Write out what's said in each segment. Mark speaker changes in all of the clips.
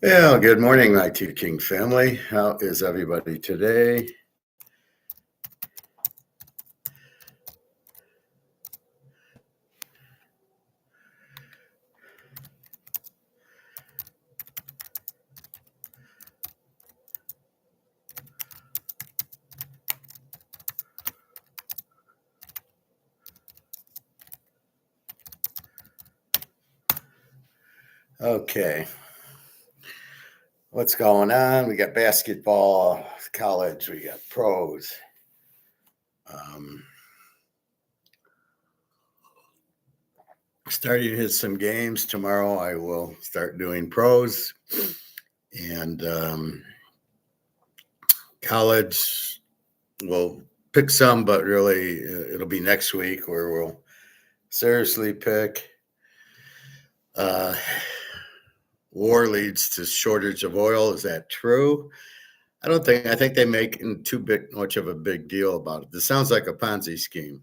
Speaker 1: Yeah, good morning, my two King family. How is everybody today? Okay, what's going on? We got basketball, college, we got pros. Um, Starting to hit some games tomorrow. I will start doing pros and college. We'll pick some, but really it'll be next week where we'll seriously pick. Uh, War leads to shortage of oil. Is that true? I don't think. I think they make too much of a big deal about it. This sounds like a Ponzi scheme.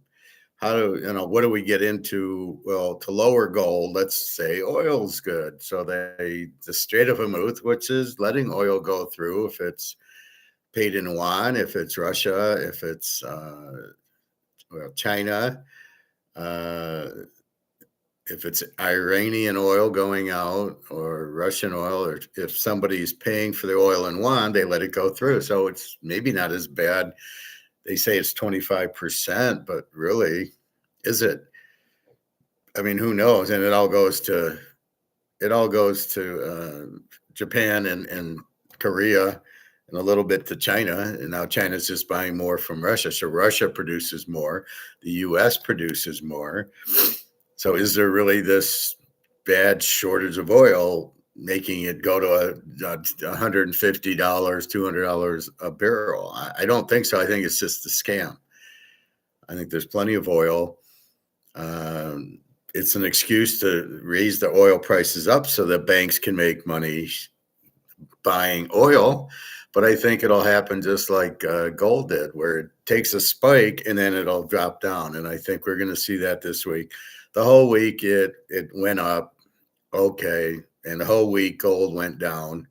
Speaker 1: How do what do we get into? Well, to lower gold, let's say oil's good. So the Strait of Hormuz, which is letting oil go through if it's paid in yuan, if it's Russia, if it's China, uh, if it's Iranian oil going out or Russian oil, or if somebody's paying for the oil in yuan, they let it go through. So it's maybe not as bad. They say it's 25%, but really, is it? I mean, who knows? And it all goes to Japan and Korea and a little bit to China. And now China's just buying more from Russia. So Russia produces more. The US produces more. So is there really this bad shortage of oil making it go to $150, $200 a barrel? I don't think so. I think it's just a scam. I think there's plenty of oil. It's an excuse to raise the oil prices up so that banks can make money buying oil. But I think it'll happen just like gold did, where it takes a spike and then it'll drop down. And I think we're going to see that this week. The whole week it went up, okay, and the whole week gold went down,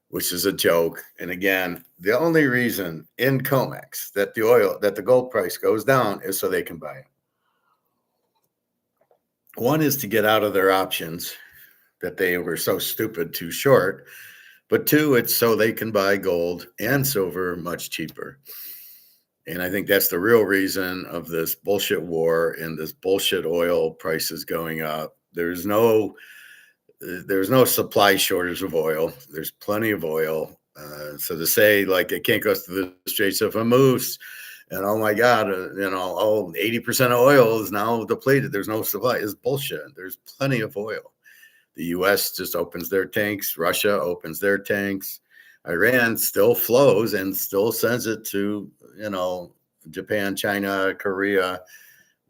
Speaker 1: which is a joke. And again, the only reason in COMEX that the gold price goes down is so they can buy it. One is to get out of their options that they were so stupid to short, but two, it's so they can buy gold and silver much cheaper. And I think that's the real reason of this bullshit war and this bullshit oil prices going up. There's no supply shortage of oil. There's plenty of oil. So to say like it can't go through the Straits of Hormuz, and oh my God, 80% of oil is now depleted. There's no supply. Is bullshit. There's plenty of oil. The U.S. just opens their tanks. Russia opens their tanks. Iran still flows and still sends it to, Japan, China, Korea,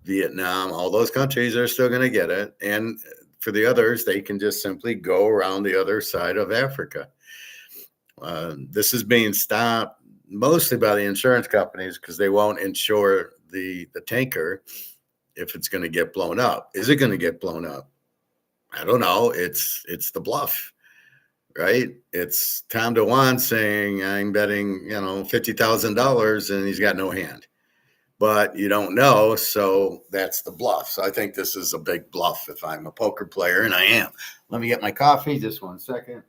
Speaker 1: Vietnam. All those countries are still going to get it. And for the others, they can just simply go around the other side of Africa. This is being stopped mostly by the insurance companies because they won't insure the tanker if it's going to get blown up. Is it going to get blown up? I don't know. It's the bluff, right? It's Tom DeWan saying I'm betting $50,000 and he's got no hand, but you don't know, so that's the bluff. So I think this is a big bluff if I'm a poker player, and I am. Let me get my coffee. Just 1 second.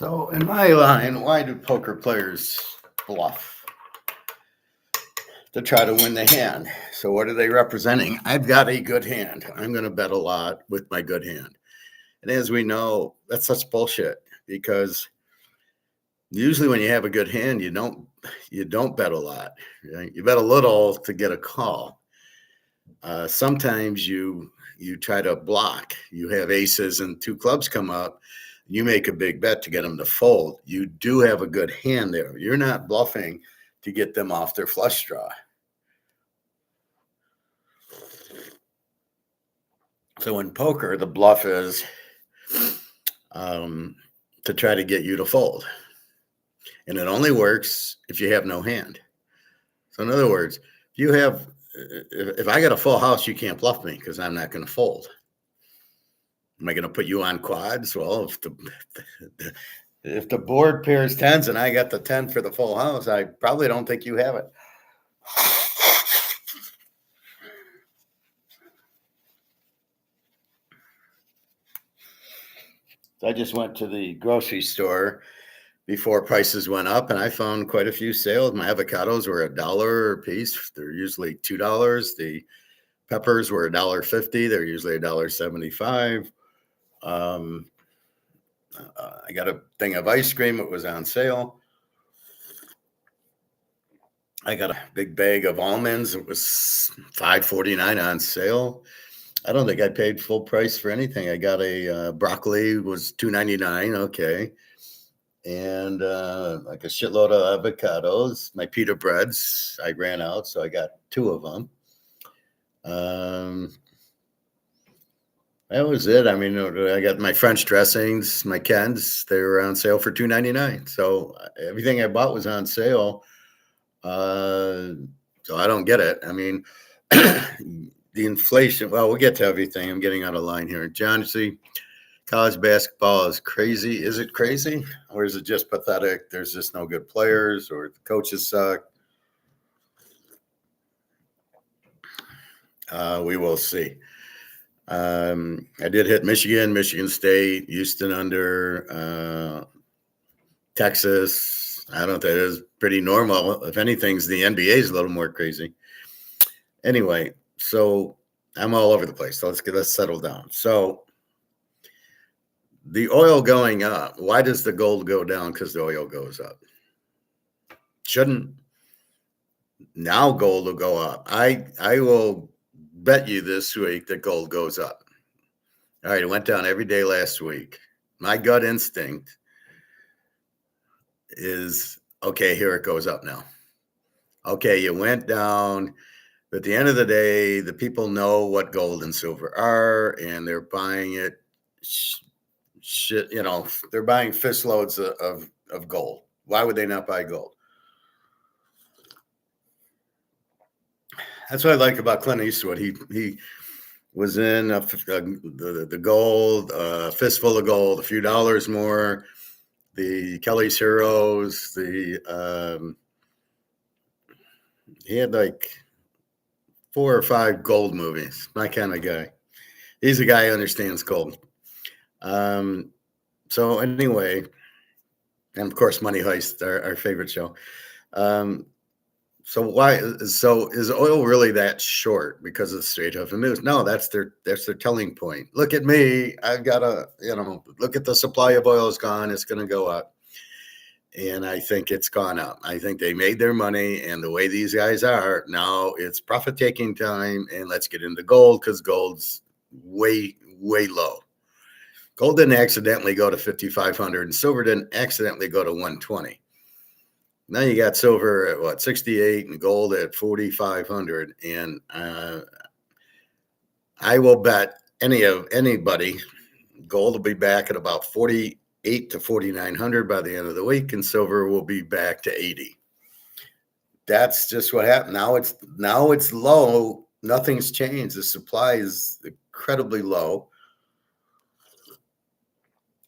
Speaker 1: So in my line, why do poker players bluff? To try to win the hand. So what are they representing? I've got a good hand. I'm going to bet a lot with my good hand. And as we know, that's such bullshit, because usually when you have a good hand, you don't bet a lot. Right? You bet a little to get a call. Sometimes you try to block. You have aces and two clubs come up. You make a big bet to get them to fold. You do have a good hand there. You're not bluffing to get them off their flush draw. So in poker, the bluff is to try to get you to fold. And it only works if you have no hand. So in other words, if I got a full house, you can't bluff me because I'm not going to fold. Am I going to put you on quads? Well, if the board pairs tens and I got the 10 for the full house, I probably don't think you have it. I just went to the grocery store before prices went up, and I found quite a few sales. My avocados were $1 a piece. They're usually $2. The peppers were $1.50. They're usually $1.75. I got a thing of ice cream. It was on sale. I got a big bag of almonds. It was $5.49 on sale. I don't think I paid full price for anything. I got a broccoli was $2.99. Okay. And like a shitload of avocados. My pita breads, I ran out, so I got 2 of them. That was it. I mean, I got my French dressings, my Kens. They were on sale for $2.99. So everything I bought was on sale. So I don't get it. I mean, the inflation. Well, we'll get to everything. I'm getting out of line here. John, see, college basketball is crazy. Is it crazy, or is it just pathetic? There's just no good players, or the coaches suck. We will see. I did hit Michigan State, Houston under, Texas. I don't think it is pretty normal. If anything's the NBA is a little more crazy. Anyway, so I'm all over the place. So let's settle down. So the oil going up. Why does the gold go down? Because the oil goes up. Shouldn't. Now gold will go up. I will bet you this week that gold goes up. All right, it went down every day last week. My gut instinct is, okay, here it goes up now. Okay, you went down. But at the end of the day, the people know what gold and silver are, and they're buying it. Shit, they're buying fistloads of gold. Why would they not buy gold? That's what I like about Clint Eastwood. He was in the gold, a fistful of gold, a few dollars more. The Kelly's Heroes. He had like 4 or 5 gold movies. My kind of guy. He's a guy who understands gold. So anyway, and of course, Money Heist, our favorite show. So is oil really that short because of the Strait of Hormuz? No, that's their telling point. Look at me. I've got look at the supply of oil is gone. It's going to go up. And I think it's gone up. I think they made their money, and the way these guys are now, it's profit taking time. And let's get into gold, because gold's way, way low. Gold didn't accidentally go to 5,500, and silver didn't accidentally go to 120. Now you got silver at 68 and gold at 4,500. And I will bet anybody gold will be back at about 48 to 4,900 by the end of the week, and silver will be back to 80. That's just what happened. Now it's low. Nothing's changed. The supply is incredibly low.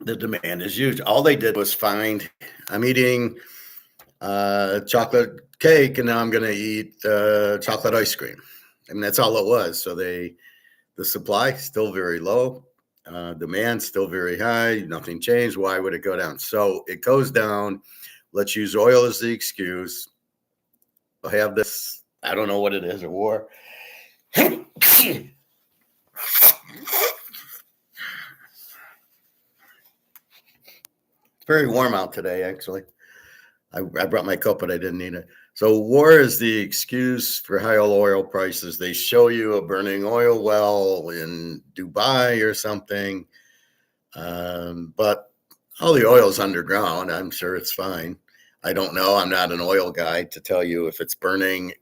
Speaker 1: The demand is huge. All they did was find, I'm eating chocolate cake, and now I'm going to eat chocolate ice cream. And that's all it was. So the supply still very low. Demand's still very high. Nothing changed. Why would it go down? So it goes down. Let's use oil as the excuse. We'll have this, I don't know what it is, a war. It's very warm out today, actually. I brought my coat, but I didn't need it. So war is the excuse for high oil prices. They show you a burning oil well in Dubai or something. But all the oil's underground. I'm sure it's fine. I don't know. I'm not an oil guy to tell you if it's burning.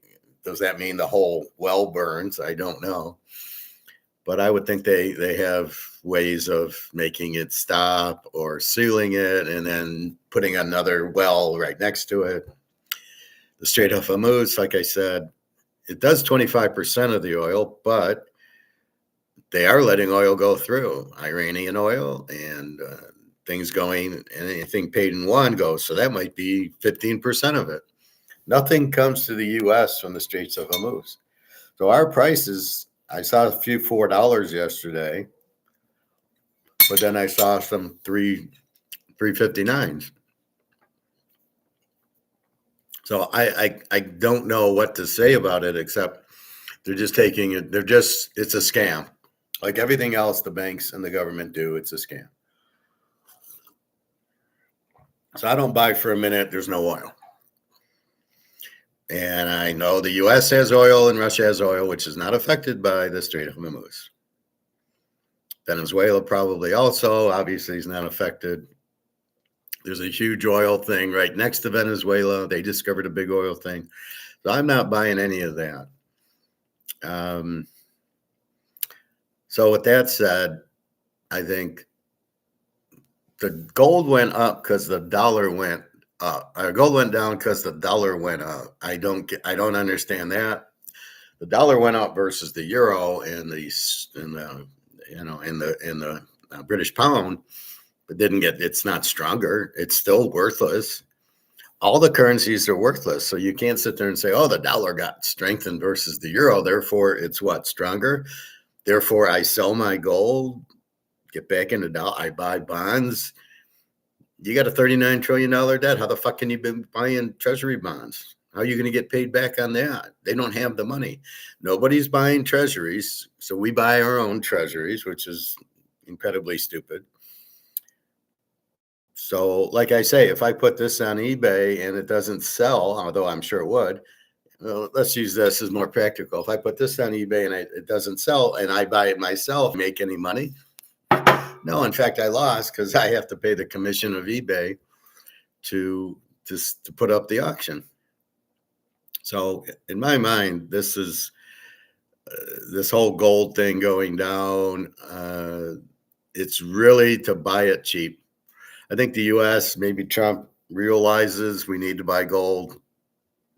Speaker 1: Does that mean the whole well burns? I don't know. But I would think they have ways of making it stop or sealing it and then putting another well right next to it. The Strait of Hormuz, like I said, it does 25% of the oil, but they are letting oil go through, Iranian oil, and things going, and anything paid in one goes. So that might be 15% of it. Nothing comes to the U.S. from the Straits of Hormuz. So our prices, I saw a few $4 yesterday, but then I saw some $3.59s. So I don't know what to say about it, except they're just taking it. It's a scam. Like everything else the banks and the government do, it's a scam. So I don't buy for a minute. There's no oil. And I know the U.S. has oil and Russia has oil, which is not affected by the Strait of Hormuz. Venezuela probably also, obviously, is not affected. There's a huge oil thing right next to Venezuela. They discovered a big oil thing. So I'm not buying any of that. So with that said, I think the gold went up because the dollar went up. Gold went down because the dollar went up. I don't understand that. The dollar went up versus the euro and the British pound, but it's not stronger. It's still worthless. All the currencies are worthless. So you can't sit there and say, oh, the dollar got strengthened versus the euro. Therefore, it's what? Stronger. Therefore, I sell my gold, get back into dollar. I buy bonds. You got a $39 trillion debt. How the fuck can you be buying treasury bonds? How are you going to get paid back on that? They don't have the money. Nobody's buying treasuries. So we buy our own treasuries, which is incredibly stupid. So like I say, if I put this on eBay and it doesn't sell, although I'm sure it would, well, let's use this as more practical. If I put this on eBay and it doesn't sell and I buy it myself, make any money? No, in fact, I lost because I have to pay the commission of eBay to put up the auction. So in my mind, this is this whole gold thing going down. It's really to buy it cheap. I think the U.S., maybe Trump realizes we need to buy gold.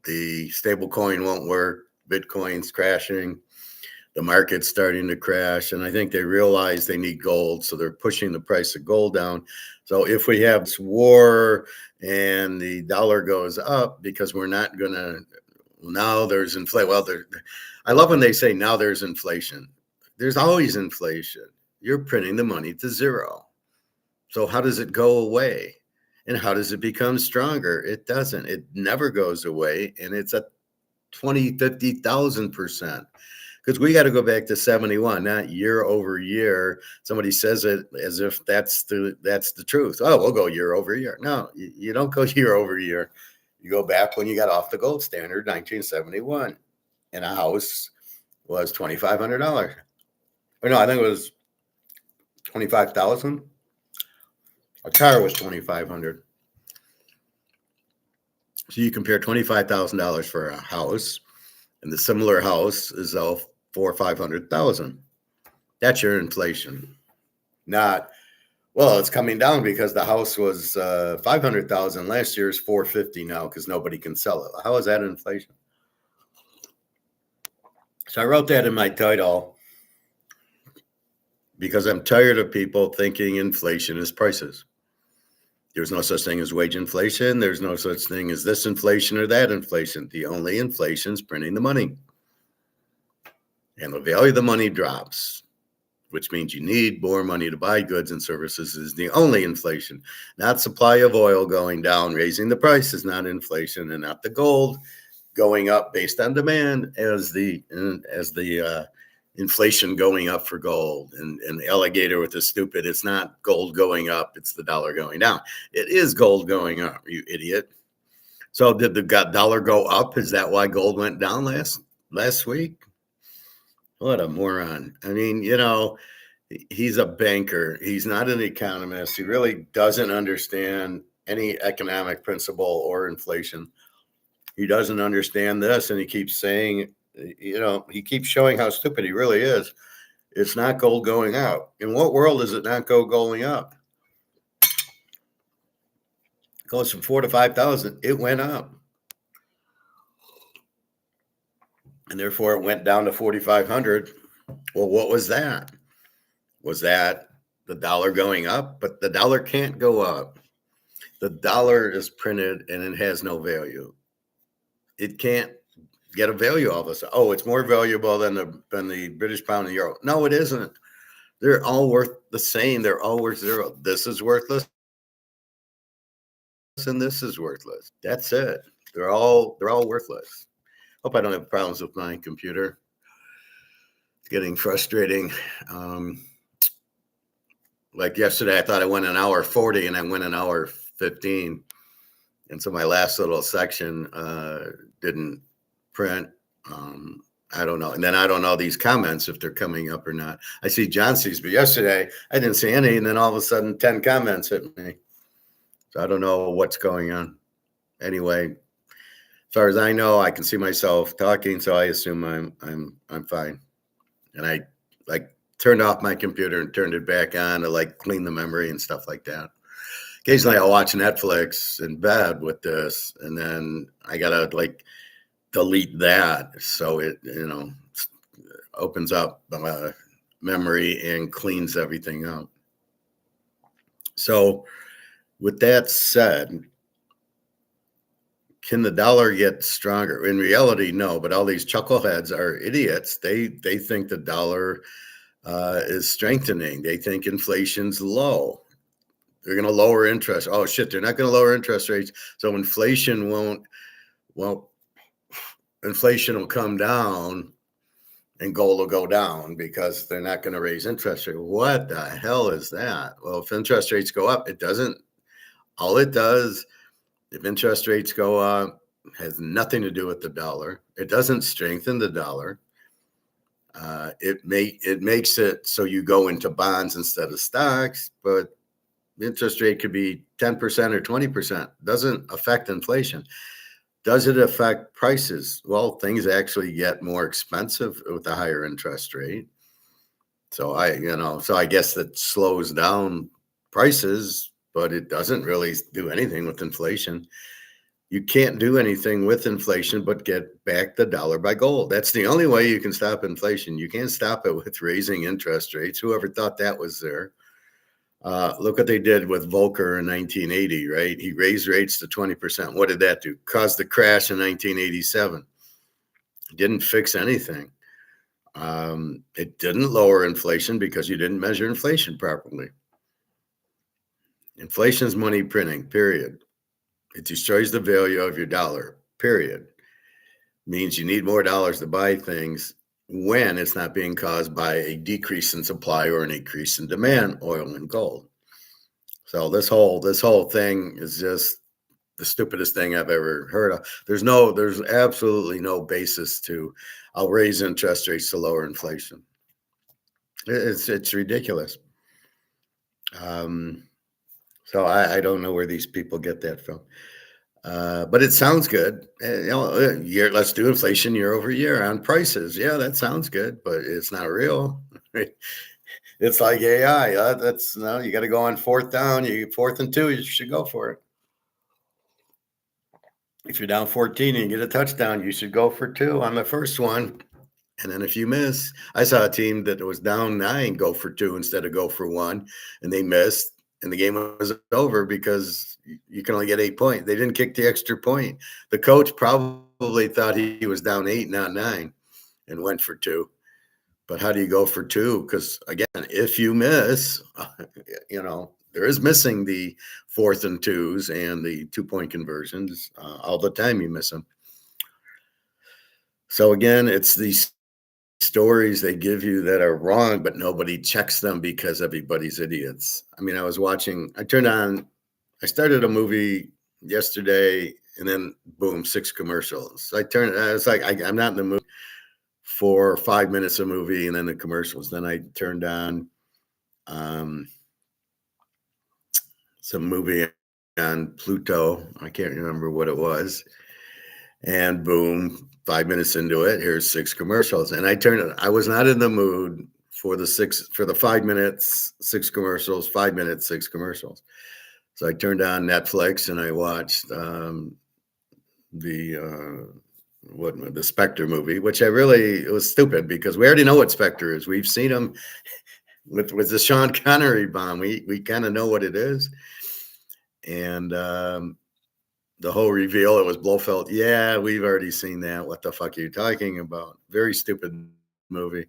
Speaker 1: The stable coin won't work. Bitcoin's crashing. The market's starting to crash. And I think they realize they need gold. So they're pushing the price of gold down. So if we have this war and the dollar goes up because we're not going to, now there's inflation. Well, I love when they say now there's inflation. There's always inflation. You're printing the money to zero. So how does it go away? And how does it become stronger? It doesn't. It never goes away. And it's at 20, 50,000%. Because we got to go back to 71, not year over year. Somebody says it as if that's the truth. Oh, we'll go year over year. No, you don't go year over year. You go back when you got off the gold standard, 1971. And a house was $2,500. Or no, I think it was 25,000. A car was $2,500. So you compare $25,000 for a house, and the similar house is $400,000 or $500,000. That's your inflation. Not, well, it's coming down because the house was $500,000 last year is $450,000 now because nobody can sell it. How is that inflation? So I wrote that in my title because I'm tired of people thinking inflation is prices. There's no such thing as wage inflation. There's no such thing as this inflation or that inflation. The only inflation is printing the money. And the value of the money drops. which means you need more money to buy goods and services, is the only inflation. Not supply of oil going down, raising the price is not inflation, and not the gold going up based on demand as the inflation going up for gold. And the alligator with the stupid, it's not gold going up, it's the dollar going down. It is gold going up, you idiot. So did the dollar go up? Is that why gold went down last week? What a moron. I mean, he's a banker. He's not an economist. He really doesn't understand any economic principle or inflation. He doesn't understand this, and he keeps saying, he keeps showing how stupid he really is. It's not gold going out. In what world does it not go going up? It goes from 4,000 to 5,000. It went up. And therefore it went down to 4,500. Well, what was that? Was that the dollar going up? But the dollar can't go up. The dollar is printed and it has no value. It can't get a value all of a sudden. Oh, it's more valuable than the British pound and the euro. No, it isn't. They're all worth the same. They're all worth zero. This is worthless and this is worthless. That's it. They're all worthless. Hope I don't have problems with my computer. It's getting frustrating. Like yesterday, I thought I went an hour 40 and I went an hour 15. And so my last little section didn't print. I don't know. And then I don't know these comments if they're coming up or not. I see Johnson's, but yesterday I didn't see any. And then all of a sudden 10 comments hit me. So I don't know what's going on. Anyway, as far as I know, I can see myself talking, so I assume I'm fine. And I turned off my computer and turned it back on to clean the memory and stuff like that. Occasionally I'll watch Netflix in bed with this, and then I gotta delete that so it opens up memory and cleans everything up. So with that said, can the dollar get stronger? In reality, no, but all these chuckleheads are idiots. They think the dollar is strengthening. They think inflation's low. They're going to lower interest. Oh shit, they're not going to lower interest rates. So inflation inflation will come down and gold will go down because they're not going to raise interest rate. What the hell is that? Well, if interest rates go up, all it does, if interest rates go up, has nothing to do with the dollar. It doesn't strengthen the dollar. It makes it so you go into bonds instead of stocks, but interest rate could be 10% or 20%. Doesn't affect inflation. Does it affect prices? Well, things actually get more expensive with a higher interest rate. So I guess that slows down prices, but it doesn't really do anything with inflation. You can't do anything with inflation but get back the dollar by gold. That's the only way you can stop inflation. You can't stop it with raising interest rates. Whoever thought that was there? Look what they did with Volcker in 1980, right? He raised rates to 20%. What did that do? Caused the crash in 1987. It didn't fix anything. It didn't lower inflation because you didn't measure inflation properly. Inflation is money printing, period. It destroys the value of your dollar, period. Means you need more dollars to buy things when it's not being caused by a decrease in supply or an increase in demand, oil and gold. So this whole thing is just the stupidest thing I've ever heard of. There's absolutely no basis to, I'll raise interest rates to lower inflation. It's ridiculous. So I don't know where these people get that from. But it sounds good. Let's do inflation year over year on prices. Yeah, that sounds good, but it's not real. It's like AI. You got to go on fourth down. 4th and 2, you should go for it. If you're down 14 and you get a touchdown, you should go for 2 on the first one. And then if you miss, I saw a team that was down 9 go for 2 instead of go for 1, and they missed. And the game was over because you can only get 8 points. They didn't kick the extra point. The coach probably thought he was down 8, not 9, and went for 2. But how do you go for two? Because again, if you miss, there is missing the fourth and twos and the 2-point conversions all the time. You miss them. So again, it's these stories they give you that are wrong, but nobody checks them because everybody's idiots. I mean, I started a movie yesterday and then boom, 6 commercials. I was like, I'm not in the mood for 5 minutes of movie and then the commercials. Then I turned on um, some movie on Pluto. I can't remember what it was. And boom, 5 minutes into it, here's 6 commercials. And I was not in the mood for the 5 minutes, 6 commercials, 5 minutes, 6 commercials. So I turned on Netflix and I watched the Spectre movie, which it was stupid because we already know what Spectre is. We've seen him with the Sean Connery bomb. We kind of know what it is. And the whole reveal, it was Blofeld. Yeah, we've already seen that. What the fuck are you talking about? Very stupid movie.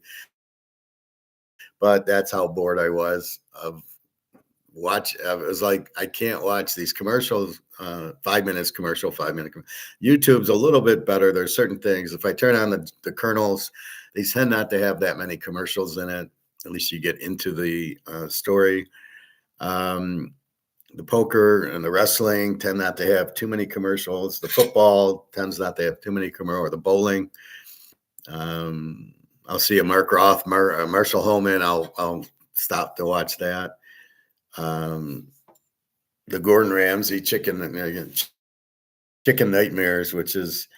Speaker 1: But that's how bored I was of it was like, I can't watch these commercials, 5 minutes commercial, 5 minute. YouTube's a little bit better. There's certain things. If I turn on the kernels, they tend not to have that many commercials in it. At least you get into the story. The poker and the wrestling tend not to have too many commercials. The football tends not to have too many commercials, or the bowling. I'll see a Mark Roth, Marshall Holman. I'll stop to watch that. The Gordon Ramsay chicken nightmares, which is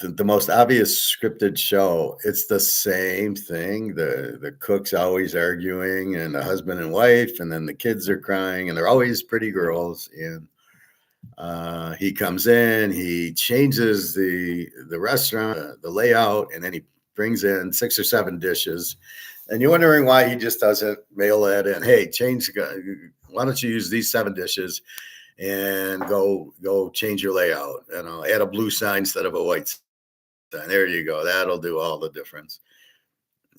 Speaker 1: the most obvious scripted show. It's the same thing. The cook's always arguing, and the husband and wife, and then the kids are crying, and they're always pretty girls. And he comes in, he changes the restaurant, the layout, and then he brings in 6 or 7 dishes. And you're wondering why he just doesn't mail that in. Hey, why don't you use these 7 dishes and go change your layout? Add a blue sign instead of a white sign. There you go. That'll do all the difference.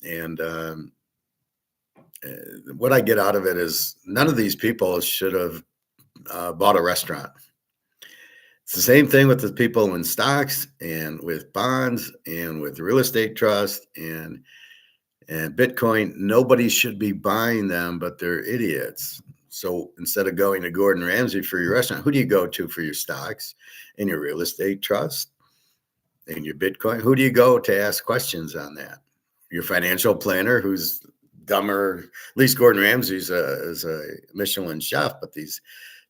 Speaker 1: And what I get out of it is none of these people should have bought a restaurant. It's the same thing with the people in stocks and with bonds and with real estate trust and Bitcoin. Nobody should be buying them, but they're idiots. So instead of going to Gordon Ramsay for your restaurant, who do you go to for your stocks and your real estate trust and your Bitcoin? Who do you go to ask questions on that? Your financial planner, who's dumber. At least Gordon Ramsay is a Michelin chef, but these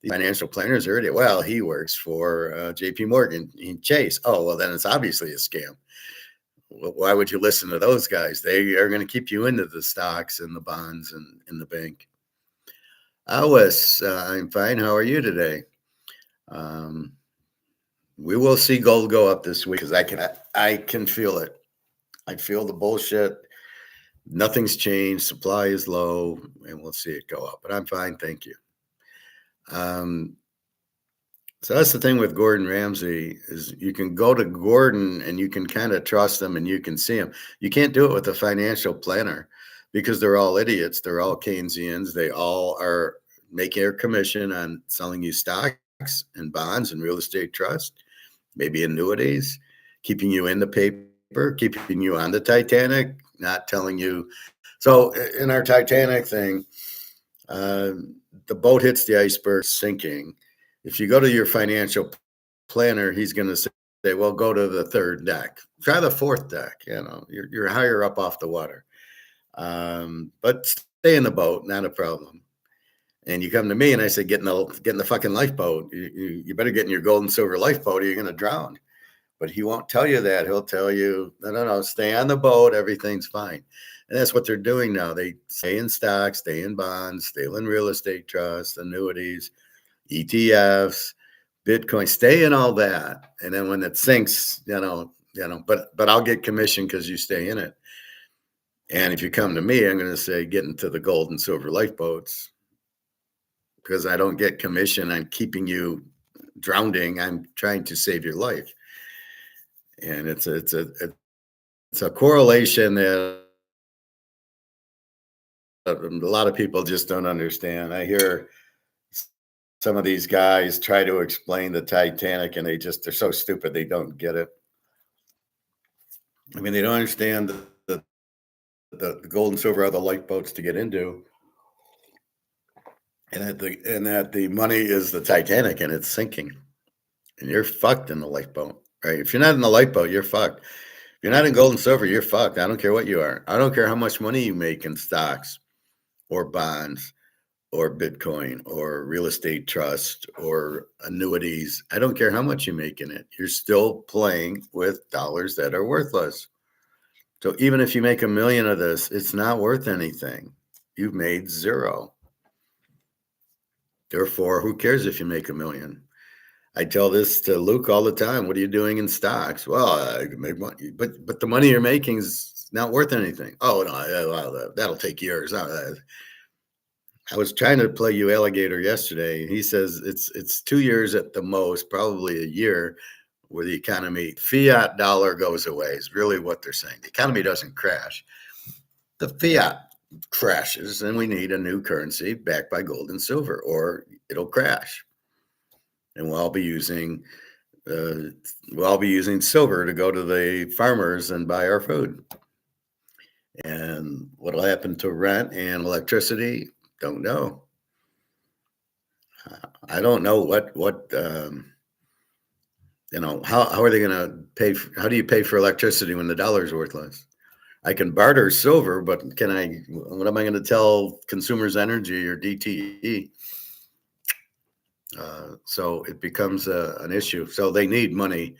Speaker 1: financial planners are idiots. Well, he works for JP Morgan and Chase. Oh, well, then it's obviously a scam. Why would you listen to those guys? They are going to keep you into the stocks and the bonds and in the bank. Alice, I'm fine. How are you today? We will see gold go up this week because I can feel it. I feel the bullshit. Nothing's changed. Supply is low, and we'll see it go up. But I'm fine, thank you. So that's the thing with Gordon Ramsay is you can go to Gordon and you can kind of trust them and you can see them. You can't do it with a financial planner because they're all idiots. They're all Keynesians. They all are making their commission on selling you stocks and bonds and real estate trust, maybe annuities, keeping you in the paper, keeping you on the Titanic, not telling you. So in our Titanic thing, the boat hits the iceberg, sinking. If you go to your financial planner, he's going to say, well, go to the 3rd deck. Try the 4th deck. You're higher up off the water. But stay in the boat, not a problem. And you come to me and I say, get in the fucking lifeboat. You better get in your gold and silver lifeboat or you're going to drown. But he won't tell you that. He'll tell you, no, stay on the boat. Everything's fine. And that's what they're doing now. They stay in stocks, stay in bonds, stay in real estate trusts, annuities, ETFs, Bitcoin, stay in all that. And then when it sinks, but I'll get commission because you stay in it. And if you come to me, I'm going to say, get into the gold and silver lifeboats because I don't get commission on keeping you drowning. I'm trying to save your life. And it's a correlation that lot of people just don't understand. I hear some of these guys try to explain the Titanic, and they're so stupid they don't get it. I mean, they don't understand the gold and silver are the lifeboats to get into, and that the money is the Titanic and it's sinking, and you're fucked in the lifeboat, right? If you're not in the lifeboat, you're fucked. If you're not in gold and silver, you're fucked. I don't care what you are. I don't care how much money you make in stocks or bonds or Bitcoin or real estate trust or annuities. I don't care how much you make in it. You're still playing with dollars that are worthless. So even if you make a million of this, it's not worth anything. You've made zero. Therefore, who cares if you make a million? I tell this to Luke all the time. What are you doing in stocks? Well, I can make money, but the money you're making is not worth anything. Oh no, well, that'll take years. I was trying to play you alligator yesterday. He says it's 2 years at the most, probably a year, where the economy fiat dollar goes away. Is really what they're saying. The economy doesn't crash. The fiat crashes, and we need a new currency backed by gold and silver, or it'll crash. And uh, we'll all be using silver to go to the farmers and buy our food. And what'll happen to rent and electricity? Don't know. I don't know what how are they going to pay? How do you pay for electricity when the dollar's worthless? I can barter silver, but what am I going to tell Consumers Energy or DTE? So it becomes an issue. So they need money,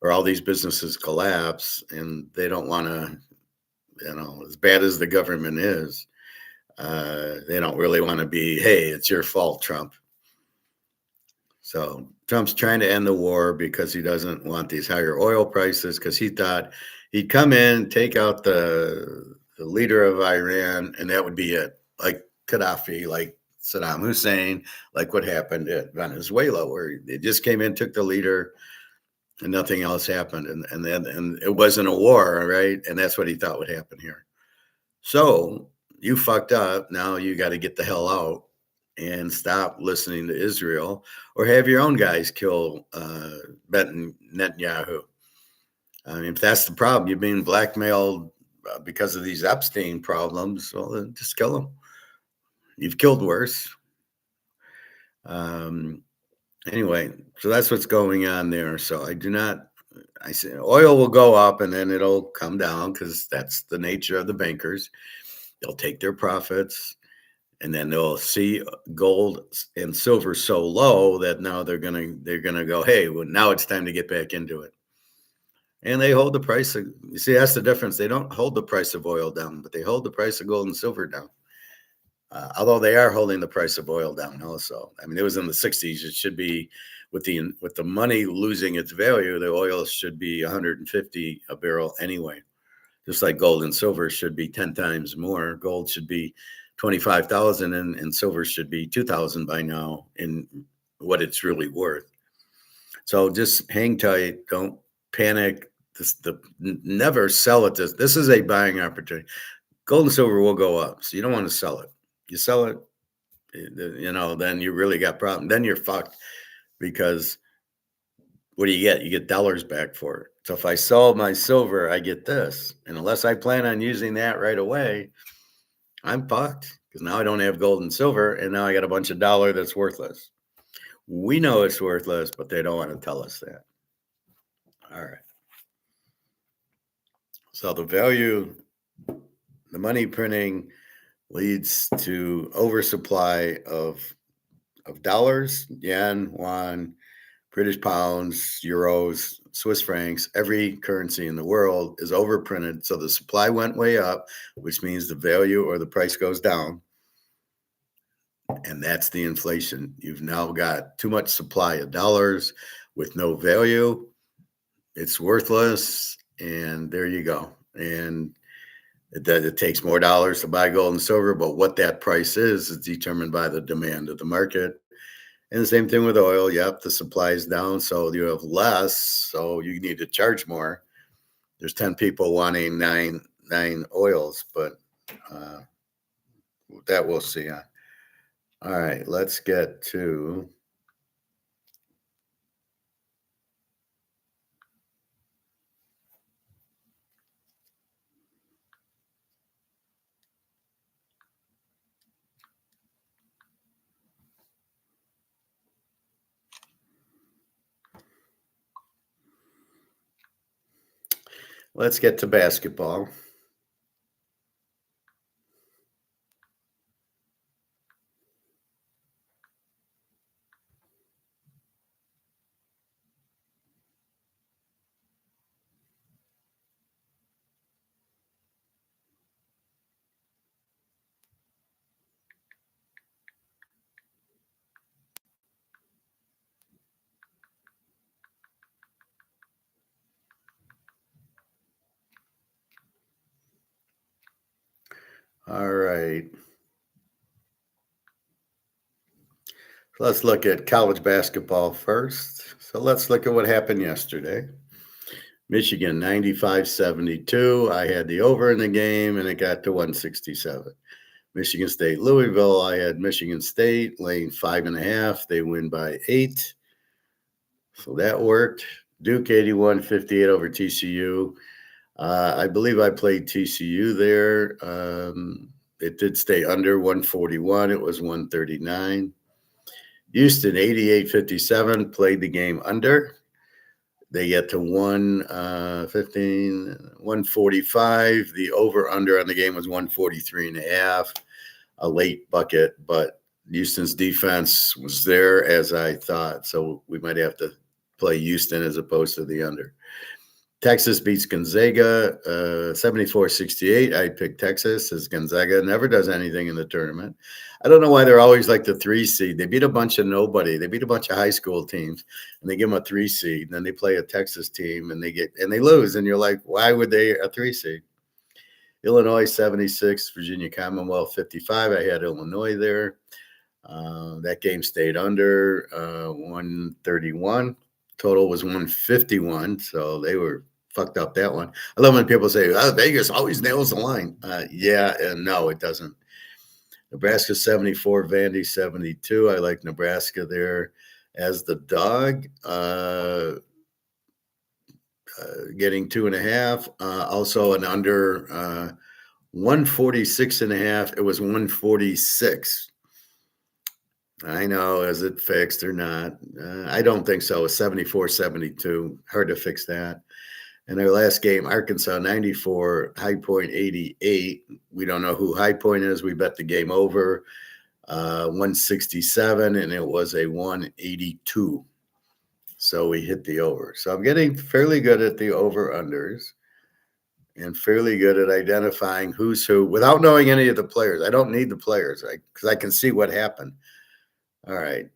Speaker 1: or all these businesses collapse, and they don't want to, as bad as the government is, they don't really want to be, hey, it's your fault, Trump. So Trump's trying to end the war because he doesn't want these higher oil prices, because he thought he'd come in, take out the leader of Iran, and that would be it. Like Gaddafi, like Saddam Hussein, like what happened at Venezuela, where they just came in, took the leader, and nothing else happened. And it wasn't a war, right? And that's what he thought would happen here. So you fucked up. Now you got to get the hell out and stop listening to Israel, or have your own guys kill Netanyahu. I mean, if that's the problem, you're being blackmailed because of these Epstein problems, well, then just kill them. You've killed worse. Anyway, so that's what's going on there. So I say oil will go up and then it'll come down, because that's the nature of the bankers. They'll take their profits, and then they'll see gold and silver so low that now they're gonna go, hey, well, now it's time to get back into it. And they hold the price of, you see, that's the difference. They don't hold the price of oil down, but they hold the price of gold and silver down. Although they are holding the price of oil down also. I mean, it was in the 60s. It should be, with the money losing its value, the oil should be 150 a barrel anyway. Just like gold and silver should be 10 times more. Gold should be 25,000 and silver should be 2,000 by now in what it's really worth. So just hang tight. Don't panic. Never sell it. This is a buying opportunity. Gold and silver will go up, so you don't want to sell it. You sell it, then you really got problem. Then you're fucked, because what do you get? You get dollars back for it. So if I sell my silver, I get this. And unless I plan on using that right away, I'm fucked, because now I don't have gold and silver, and now I got a bunch of dollar that's worthless. We know it's worthless, but they don't want to tell us that. All right. So the money printing leads to oversupply of dollars, yen, yuan, British pounds, euros, Swiss francs. Every currency in the world is overprinted. So the supply went way up, which means the value or the price goes down. And that's the inflation. You've now got too much supply of dollars with no value. It's worthless. And there you go. And it takes more dollars to buy gold and silver, but what that price is determined by the demand of the market. And the same thing with oil. Yep, the supply is down, so you have less, so you need to charge more. There's 10 people wanting nine oils, but that we'll see on. All right, let's get to basketball. All right. Let's look at college basketball first. So let's look at what happened yesterday. Michigan 95-72. I had the over in the game and it got to 167. Michigan State, Louisville. I had Michigan State laying 5.5. They win by 8. So that worked. Duke 81-58 over TCU. I believe I played TCU there. It did stay under 141. It was 139. Houston 88-57 played the game under. They get to 145. The over under on the game was 143.5. A late bucket, but Houston's defense was there as I thought. So we might have to play Houston as opposed to the under. Texas beats Gonzaga 74-68. I picked Texas as Gonzaga never does anything in the tournament. I don't know why they're always like the 3 seed. They beat a bunch of nobody. They beat a bunch of high school teams, and they give them a 3 seed. And then they play a Texas team, and they lose. And you're like, why would they a 3 seed? Illinois 76, Virginia Commonwealth 55. I had Illinois there. That game stayed under 131. Total was 151, so they were fucked up that one. I love when people say, oh, Vegas always nails the line. Yeah, and no, it doesn't. Nebraska 74, Vandy 72. I like Nebraska there as the dog. Getting 2.5. Also an under 146.5. It was 146. I know, is it fixed or not? I don't think so. It's 74-72. Hard to fix that. And their last game, Arkansas 94, High Point 88. We don't know who High Point is. We bet the game over 167, and it was a 182. So we hit the over. So I'm getting fairly good at the over-unders and fairly good at identifying who's who without knowing any of the players. I don't need the players because I can see what happened. All right.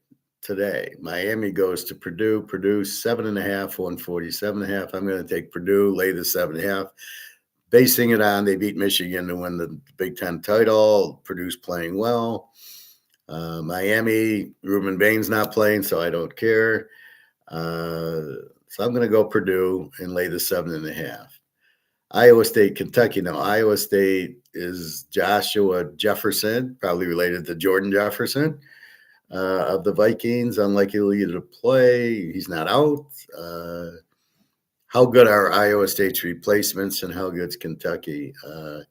Speaker 1: Today, Miami goes to Purdue. Purdue 7.5, 147.5. I'm going to take Purdue, lay the 7.5. Basing it on they beat Michigan to win the Big Ten title. Purdue's playing well. Miami, Ruben Bain's not playing, so I don't care. So I'm going to go Purdue and lay the 7.5. Iowa State, Kentucky. Now, Iowa State is Joshua Jefferson, probably related to Jordan Jefferson. Of the Vikings, unlikely to play. He's not out. How good are Iowa State's replacements and how good's Kentucky? I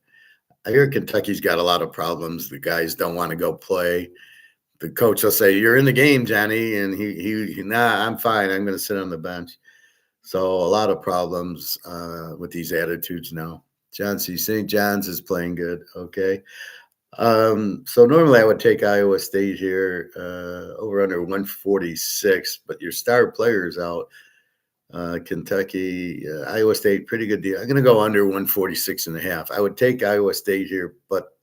Speaker 1: hear Kentucky's got a lot of problems. The guys don't want to go play. The coach will say, "You're in the game, Johnny," and he nah, I'm fine. I'm going to sit on the bench. So a lot of problems with these attitudes now. John C. St. John's is playing good. Okay. So normally I would take Iowa State here over under 146, but your star players out. Kentucky, Iowa State, pretty good deal. I'm going to go under 146.5. I would take Iowa State here, but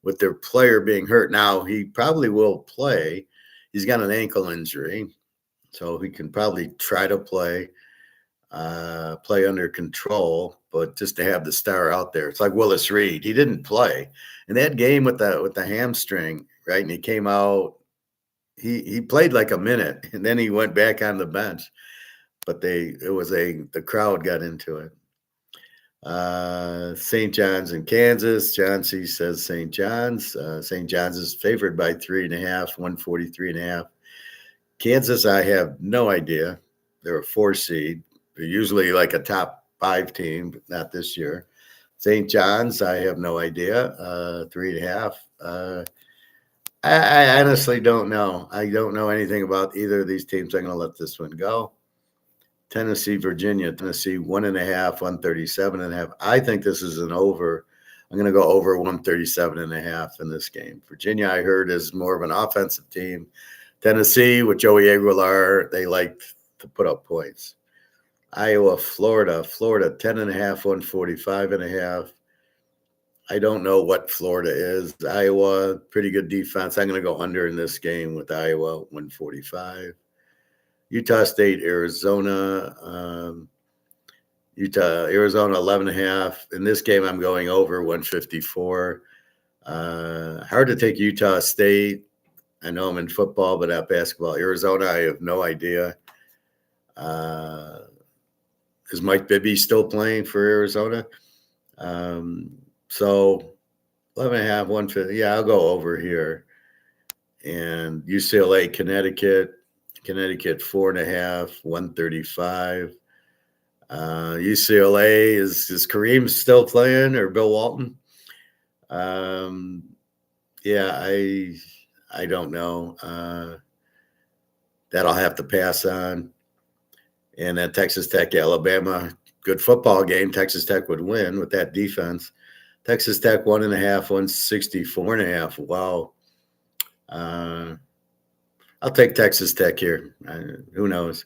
Speaker 1: with their player being hurt now, he probably will play. He's got an ankle injury, so he can probably try to play under control, but just to have the star out there. It's like Willis Reed. He didn't play in that game with the hamstring, right? And he came out, he played like a minute and then he went back on the bench. But the crowd got into it. St. John's in Kansas. John C says St. John's. St. John's is favored by 3.5, 143.5. Kansas, I have no idea. They're a 4 seed. They're usually like a top 5 team, but not this year. St. John's, I have no idea. 3.5. I honestly don't know. I don't know anything about either of these teams. I'm going to let this one go. Tennessee, Virginia. Tennessee, 1.5, 137.5. I think this is an over. I'm going to go over 137.5 in this game. Virginia, I heard, is more of an offensive team. Tennessee, with Joey Aguilar, they like to put up points. Iowa, Florida. Florida, 10.5, 145.5. I don't know what Florida is. Iowa, pretty good defense. I'm going to go under in this game with Iowa, 145. Utah State, Arizona. Arizona, 11.5. In this game, I'm going over 154. Hard to take Utah State. I know I'm in football, but not basketball. Arizona, I have no idea. Is Mike Bibby still playing for Arizona? So 11.5, 150. Yeah, I'll go over here. And UCLA, Connecticut, 4.5, 135. UCLA, is Kareem still playing, or Bill Walton? Yeah, I don't know. That I'll have to pass on. And then Texas Tech, Alabama, good football game. Texas Tech would win with that defense. Texas Tech, 1.5, 164.5. Wow. I'll take Texas Tech here. Who knows?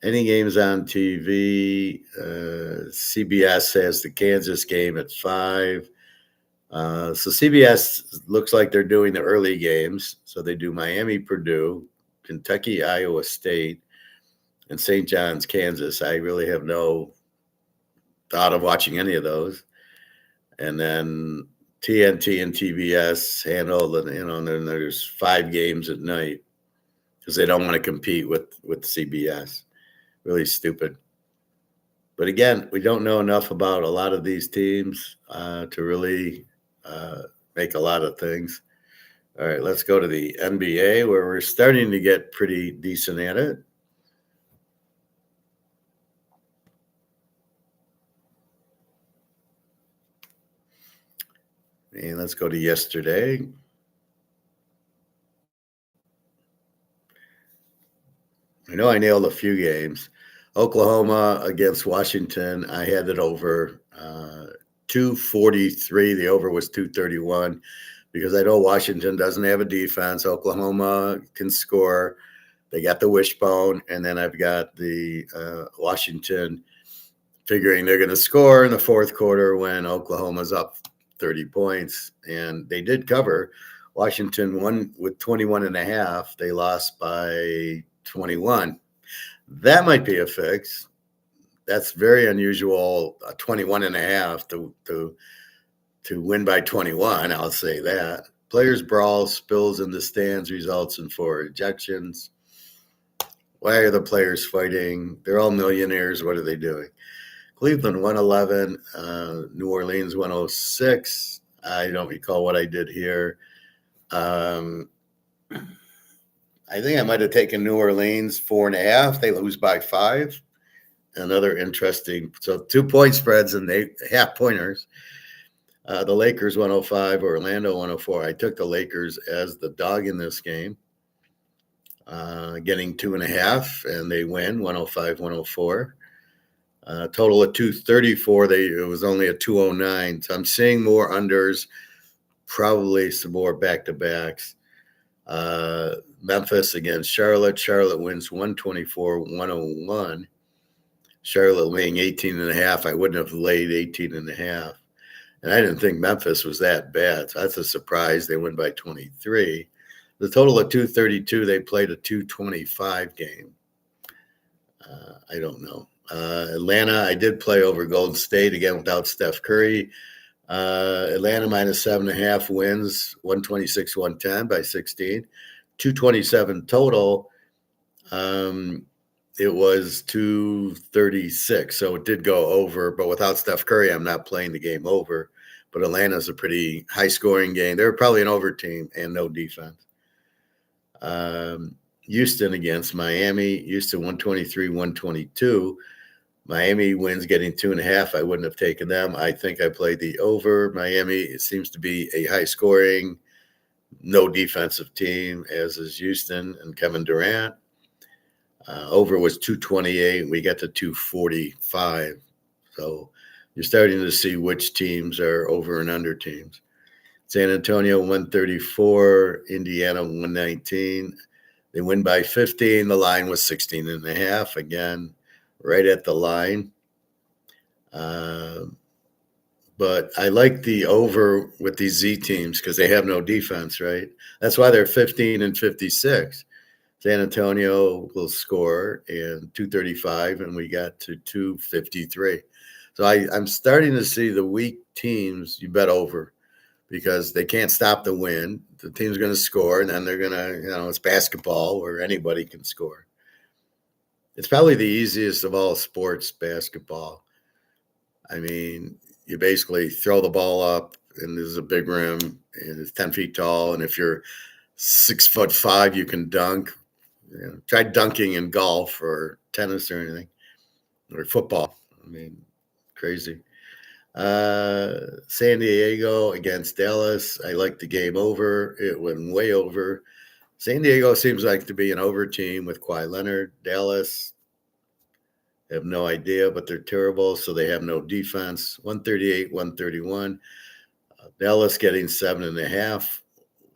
Speaker 1: Any games on TV? CBS has the Kansas game at 5. So CBS looks like they're doing the early games. So they do Miami, Purdue, Kentucky, Iowa State, and St. John's, Kansas. I really have no thought of watching any of those. And then TNT and TBS handle, and then there's 5 games at night because they don't want to compete with CBS. Really stupid. But again, we don't know enough about a lot of these teams to really make a lot of things. All right, let's go to the NBA, where we're starting to get pretty decent at it. And let's go to yesterday. I know I nailed a few games. Oklahoma against Washington, I had it over 243. The over was 231 because I know Washington doesn't have a defense. Oklahoma can score. They got the wishbone. And then I've got the Washington figuring they're going to score in the fourth quarter when Oklahoma's up 30 points. And they did cover. Washington won with 21.5. They lost by 21. That might be a fix. That's very unusual. 21.5 to win by 21. I'll say that. Players brawl, spills in the stands, results in 4 ejections. Why are the players fighting? They're all millionaires. What are they doing? Cleveland 111, New Orleans 106. I don't recall what I did here. I think I might have taken New Orleans 4.5. They lose by 5. Another interesting. So 2-point spreads and they half pointers. The Lakers 105, Orlando 104. I took the Lakers as the dog in this game, getting 2.5, and they win 105-104. Total of 234. It was only a 209. So I'm seeing more unders, probably some more back-to-backs. Memphis against Charlotte. Charlotte wins 124-101. Charlotte laying 18.5. I wouldn't have laid 18.5. And I didn't think Memphis was that bad. So that's a surprise. They win by 23. The total of 232, they played a 225 game. I don't know. Atlanta, I did play over Golden State, again, without Steph Curry. Atlanta minus 7.5 wins, 126-110 by 16. 227 total. it was 236. So it did go over, but without Steph Curry, I'm not playing the game over. But Atlanta's a pretty high scoring game. They're probably an over team and no defense. Houston against Miami. Houston 123, 122. Miami wins getting 2.5. I wouldn't have taken them. I think I played the over. Miami, it seems to be a high scoring, no defensive team, as is Houston and Kevin Durant. Over was 228. We got to 245. So you're starting to see which teams are over and under teams. San Antonio 134, Indiana 119. They win by 15. The line was 16.5. Again, right at the line. But I like the over with these Z teams because they have no defense, right? That's why they're 15 and 56. San Antonio will score in 235, and we got to 253. So I'm starting to see the weak teams you bet over because they can't stop the win. The team's going to score, and then they're going to, it's basketball where anybody can score. It's probably the easiest of all sports, basketball. I mean, you basically throw the ball up, and there's a big rim, and it's 10 feet tall. And if you're 6'5", you can dunk. Try dunking in golf or tennis or anything, or football. I mean, crazy. San Diego against Dallas. I like the game over. It went way over. San Diego seems like to be an over team with Kawhi Leonard. Dallas, I have no idea, but they're terrible, so they have no defense. 138, 131. Dallas getting 7.5.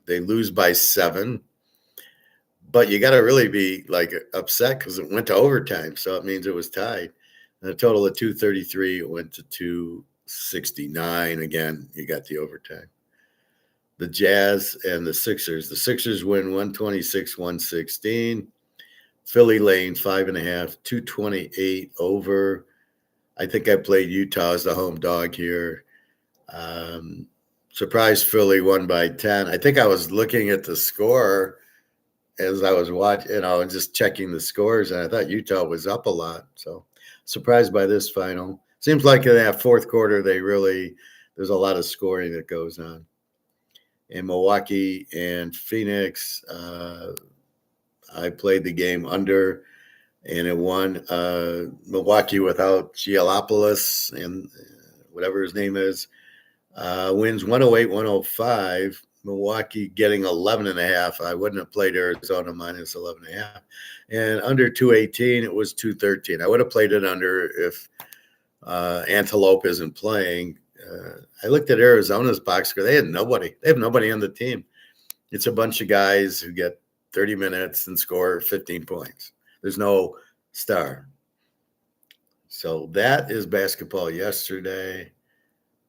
Speaker 1: They lose by 7. But you got to really be upset because it went to overtime, so it means it was tied. And a total of 233, it went to 269. Again, you got the overtime. The Jazz and the Sixers. The Sixers win 126, 116. Philly laying 5.5, 228 over. I think I played Utah as the home dog here. Surprise Philly won by 10. I think I was looking at the score as I was watching, just checking the scores, and I thought Utah was up a lot. So surprised by this final. Seems like in that fourth quarter, there's a lot of scoring that goes on. In Milwaukee and Phoenix, I played the game under, and it won. Milwaukee without Giallopoulos and whatever his name is, wins 108, 105. Milwaukee getting 11.5. I wouldn't have played Arizona minus 11.5. And under 218, it was 213. I would have played it under if Antelope isn't playing. I looked at Arizona's box score. They had nobody. They have nobody on the team. It's a bunch of guys who get 30 minutes and score 15 points. There's no star. So that is basketball yesterday.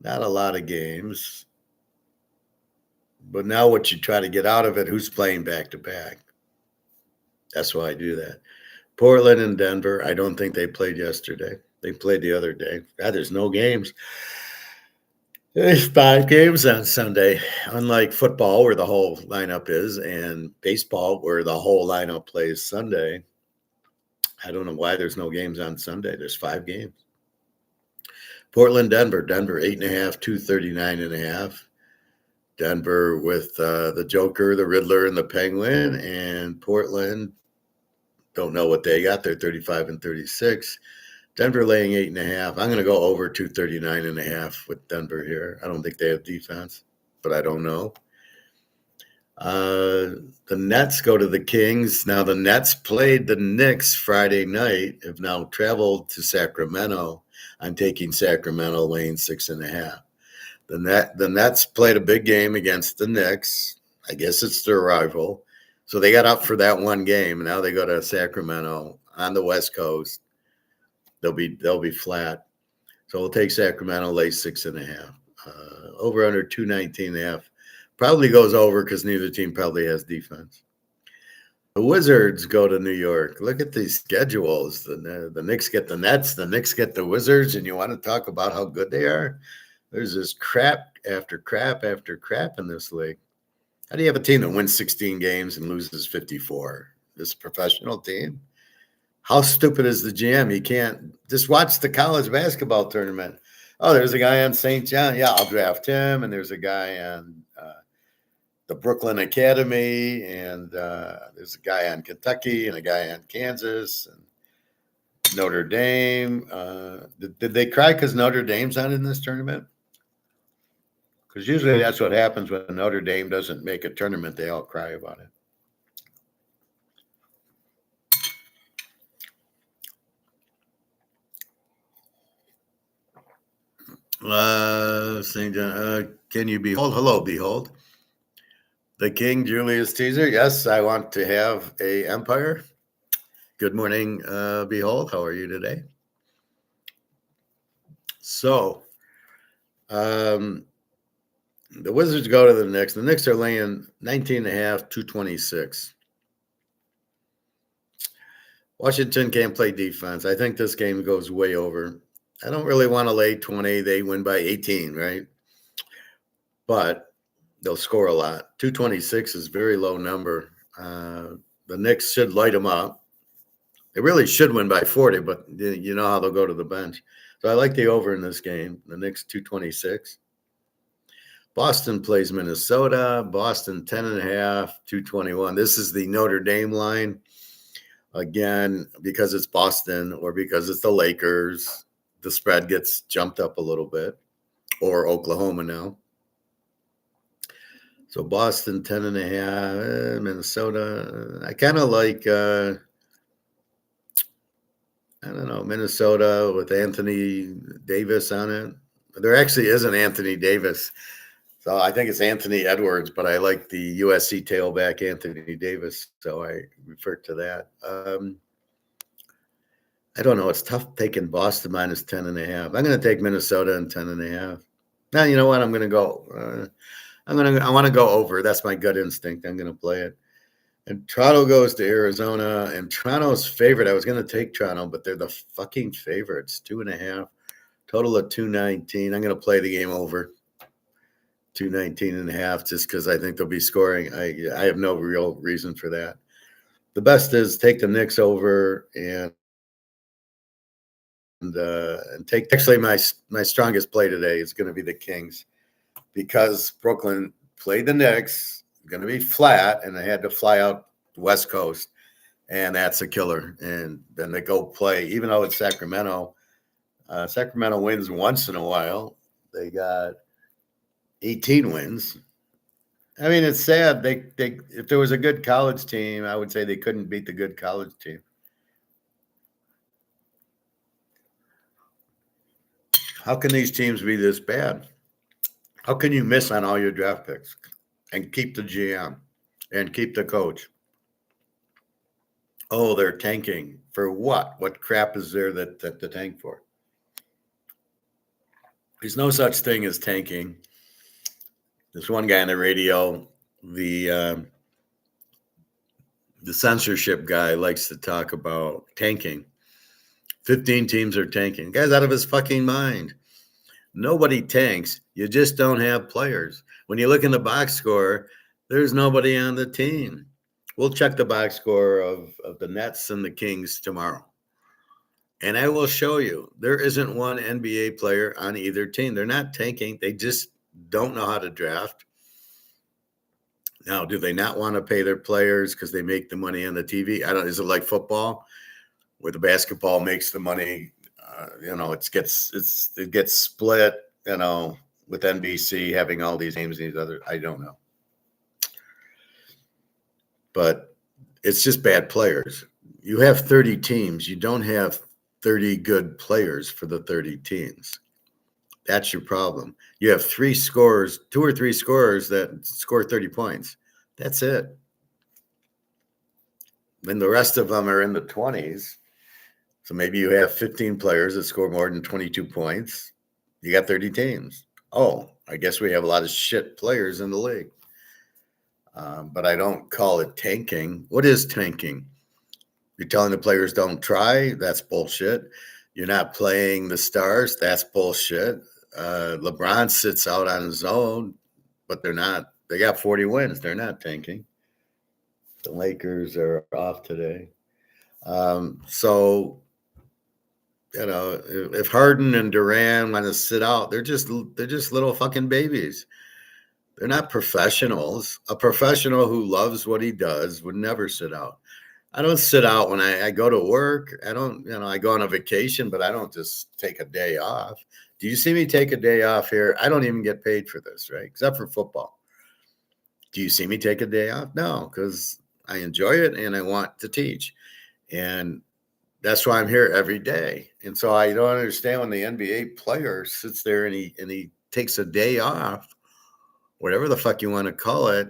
Speaker 1: Not a lot of games. But now what you try to get out of it, who's playing back-to-back? That's why I do that. Portland and Denver, I don't think they played yesterday. They played the other day. God, there's no games. There's 5 games on Sunday, unlike football where the whole lineup is and baseball where the whole lineup plays Sunday. I don't know why there's no games on Sunday. There's 5 games. Portland, Denver, 8.5, 239.5. Denver with the Joker, the Riddler, and the Penguin, and Portland, don't know what they got. They're 35 and 36. Denver laying 8.5. I'm going to go over 239.5 with Denver here. I don't think they have defense, but I don't know. The Nets go to the Kings. Now, the Nets played the Knicks Friday night, have now traveled to Sacramento. I'm taking Sacramento laying 6.5. The Nets played a big game against the Knicks. I guess it's their rival. So they got up for that one game, and now they go to Sacramento on the West Coast. They'll be flat. So we'll take Sacramento, lay 6.5. Over under 219.5. Probably goes over because neither team probably has defense. The Wizards go to New York. Look at these schedules. The Knicks get the Nets. The Knicks get the Wizards. And you want to talk about how good they are? There's this crap after crap after crap in this league. How do you have a team that wins 16 games and loses 54? This professional team? How stupid is the GM? You can't just watch the college basketball tournament. Oh, there's a guy on St. John. Yeah, I'll draft him. And there's a guy on the Brooklyn Academy. And there's a guy on Kentucky and a guy on Kansas and Notre Dame. Did they cry because Notre Dame's not in this tournament? Because usually that's what happens when Notre Dame doesn't make a tournament. They all cry about it. St. John, can you behold? Hello, behold. The King Julius Caesar. Yes, I want to have a empire. Good morning, behold. How are you today? So, the Wizards go to the Knicks. The Knicks are laying 19 and a half, 226. Washington can't play defense. I think this game goes way over. I don't really want to lay 20. They win by 18, right? But they'll score a lot. 226 is a very low number. The Knicks should light them up. They really should win by 40, but you know how they'll go to the bench. So I like the over in this game. The Knicks 226. Boston plays Minnesota. Boston 10.5, 221. This is the Notre Dame line. Again, because it's Boston or because it's the Lakers, the spread gets jumped up a little bit, or Oklahoma now. So Boston 10.5, Minnesota. I kind of like, I don't know, Minnesota with Anthony Davis on it. There actually isn't Anthony Davis. So I think it's Anthony Edwards, but I like the USC tailback Anthony Davis. So I refer to that. I don't know. It's tough taking Boston minus 10.5. I'm going to take Minnesota and 10.5. Now, you know what? I'm going to go. I want to go over. That's my gut instinct. I'm going to play it. And Toronto goes to Arizona. And Toronto's favorite. I was going to take Toronto, but they're the fucking favorites. 2.5. Total of 219. I'm going to play the game over. 219.5, just because I think they'll be scoring. I have no real reason for that. The best is take the Knicks over and take. Actually, my strongest play today is going to be the Kings, because Brooklyn played the Knicks. Going to be flat, and they had to fly out the West Coast, and that's a killer. And then they go play, even though it's Sacramento. Sacramento wins once in a while. They got 18 wins. I mean, it's sad. They if there was a good college team, I would say they couldn't beat the good college team. How can these teams be this bad? How can you miss on all your draft picks and keep the GM and keep the coach? Oh, they're tanking for what? What crap is there that to tank for? There's no such thing as tanking. There's one guy on the radio, the censorship guy, likes to talk about tanking. 15 teams are tanking. The guy's out of his fucking mind. Nobody tanks. You just don't have players. When you look in the box score, there's nobody on the team. We'll check the box score of the Nets and the Kings tomorrow. And I will show you there isn't one NBA player on either team. They're not tanking. They just don't know how to draft. Now, do they not want to pay their players because they make the money on the TV? Is it like football where the basketball makes the money? It gets split, with NBC having all these games and these other, I don't know. But it's just bad players. You have 30 teams. You don't have 30 good players for the 30 teams. That's your problem. You have 2 or 3 scorers that score 30 points. That's it. And the rest of them are in the 20s. So maybe you have 15 players that score more than 22 points. You got 30 teams. Oh, I guess we have a lot of shit players in the league. But I don't call it tanking. What is tanking? You're telling the players don't try? That's bullshit. You're not playing the stars? That's bullshit. LeBron sits out on his own, but they're not. They got 40 wins. They're not tanking. The Lakers are off today. So if Harden and Durant want to sit out, they're just little fucking babies. They're not professionals. A professional who loves what he does would never sit out. I don't sit out when I go to work. I don't, I go on a vacation, but I don't just take a day off. Do you see me take a day off here? I don't even get paid for this, right? Except for football. Do you see me take a day off? No, because I enjoy it and I want to teach. And that's why I'm here every day. And so I don't understand when the NBA player sits there and he takes a day off, whatever the fuck you want to call it,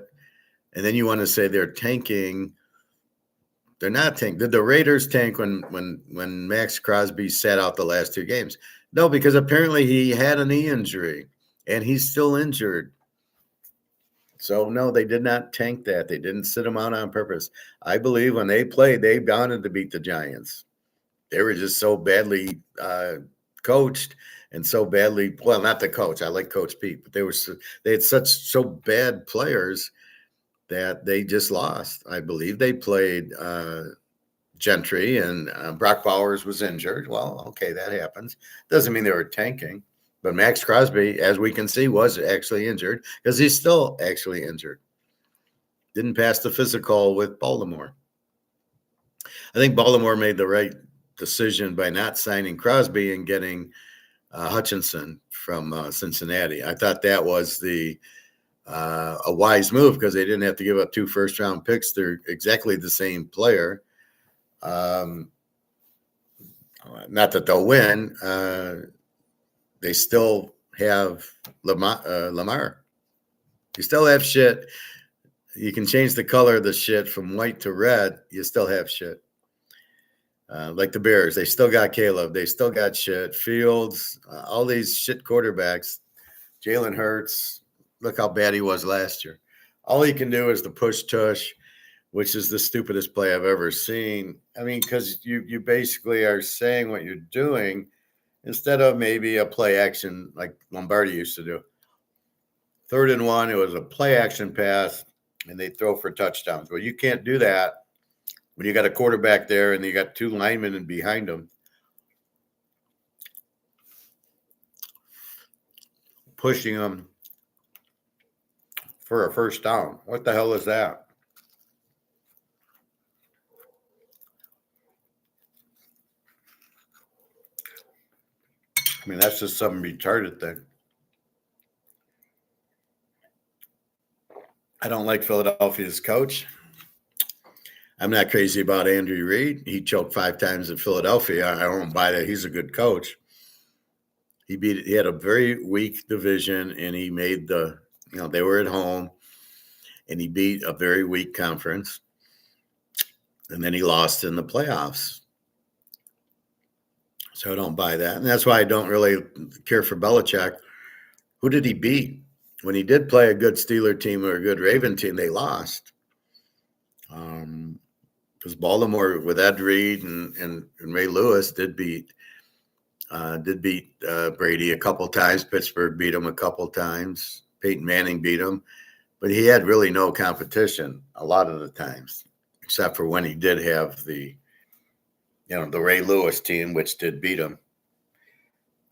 Speaker 1: and then you want to say they're tanking. They're not tanking. Did the Raiders tank when Max Crosby sat out the last two games? No, because apparently he had a knee injury and he's still injured. So no, they did not tank that. They didn't sit him out on purpose. I believe when they played, they wanted to beat the Giants. They were just so badly coached and so badly. Well, not the coach. I like Coach Pete, but they had so bad players that they just lost. I believe they played Gentry and Brock Bowers was injured. Well, okay, that happens. Doesn't mean they were tanking. But Max Crosby, as we can see, was actually injured because he's still actually injured. Didn't pass the physical with Baltimore. I think Baltimore made the right decision by not signing Crosby and getting Hutchinson from Cincinnati. I thought that was a wise move because they didn't have to give up 2 first-round picks. They're exactly the same player. Not that they'll win. They still have Lamar. You still have shit. You can change the color of the shit from white to red. You still have shit. Like the Bears, they still got Caleb. They still got shit. Fields, all these shit quarterbacks. Jalen Hurts, look how bad he was last year. All he can do is the push tush, which is the stupidest play I've ever seen. I mean, because you basically are saying what you're doing instead of maybe a play action like Lombardi used to do. 3rd and 1, it was a play action pass, and they throw for touchdowns. Well, you can't do that when you got a quarterback there and you got 2 linemen and behind them pushing them for a first down. What the hell is that? I mean, that's just some retarded thing. I don't like Philadelphia's coach. I'm not crazy about Andrew Reid. He choked 5 times in Philadelphia. I don't buy that. He's a good coach. He had a very weak division, and he made they were at home, and he beat a very weak conference. And then he lost in the playoffs. So I don't buy that. And that's why I don't really care for Belichick. Who did he beat? When he did play a good Steeler team or a good Raven team, they lost. Because Baltimore with Ed Reed and Ray Lewis did beat Brady a couple times. Pittsburgh beat him a couple times. Peyton Manning beat him. But he had really no competition a lot of the times, except for when he did have the Ray Lewis team, which did beat him.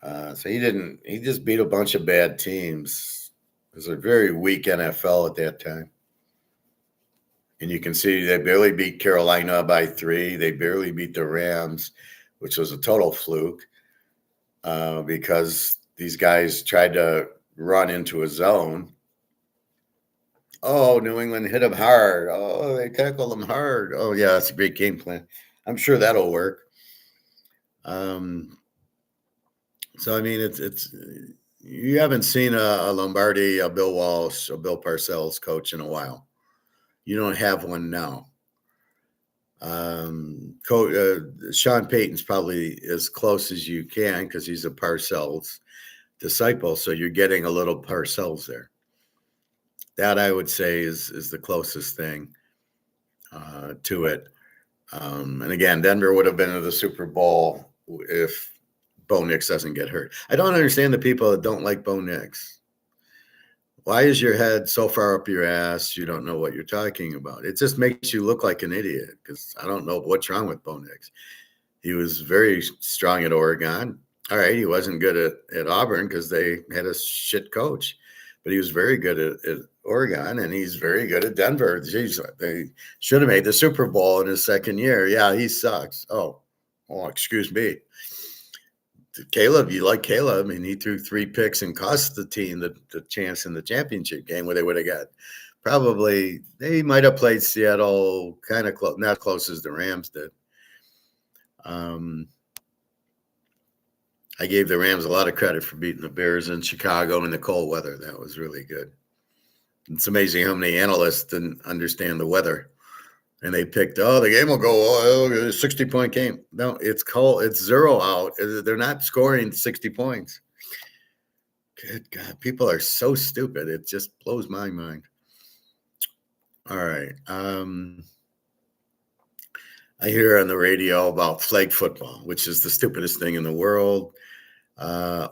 Speaker 1: So he just beat a bunch of bad teams. It was a very weak NFL at that time. And you can see they barely beat Carolina by 3. They barely beat the Rams, which was a total fluke because these guys tried to run into a zone. Oh, New England hit them hard. Oh, they tackled them hard. Oh, yeah, that's a great game plan. I'm sure that'll work. So, I mean, it's you haven't seen a Lombardi, a Bill Walsh, a Bill Parcells coach in a while. You don't have one now. Sean Payton's probably as close as you can because he's a Parcells disciple. So you're getting a little Parcells there. That I would say is the closest thing to it. And again, Denver would have been to the Super Bowl if Bo Nix doesn't get hurt. I don't understand the people that don't like Bo Nix. Why is your head so far up your ass? You don't know what you're talking about. It just makes you look like an idiot because I don't know what's wrong with Bo Nix. He was very strong at Oregon. All right, he wasn't good at Auburn because they had a shit coach, but he was very good at Oregon, and he's very good at Denver. Jeez, they should have made the Super Bowl in his second year. Yeah, he sucks. Oh, excuse me. Caleb, you like Caleb. I mean, he threw 3 picks and cost the team the chance in the championship game where they would have got. Probably they might have played Seattle kind of close, not close as the Rams did. I gave the Rams a lot of credit for beating the Bears in Chicago in the cold weather. That was really good. It's amazing how many analysts didn't understand the weather. And they picked, the game will go, 60-point game. No, it's cold. It's 0 out. They're not scoring 60 points. Good God, people are so stupid. It just blows my mind. All right. I hear on the radio about flag football, which is the stupidest thing in the world,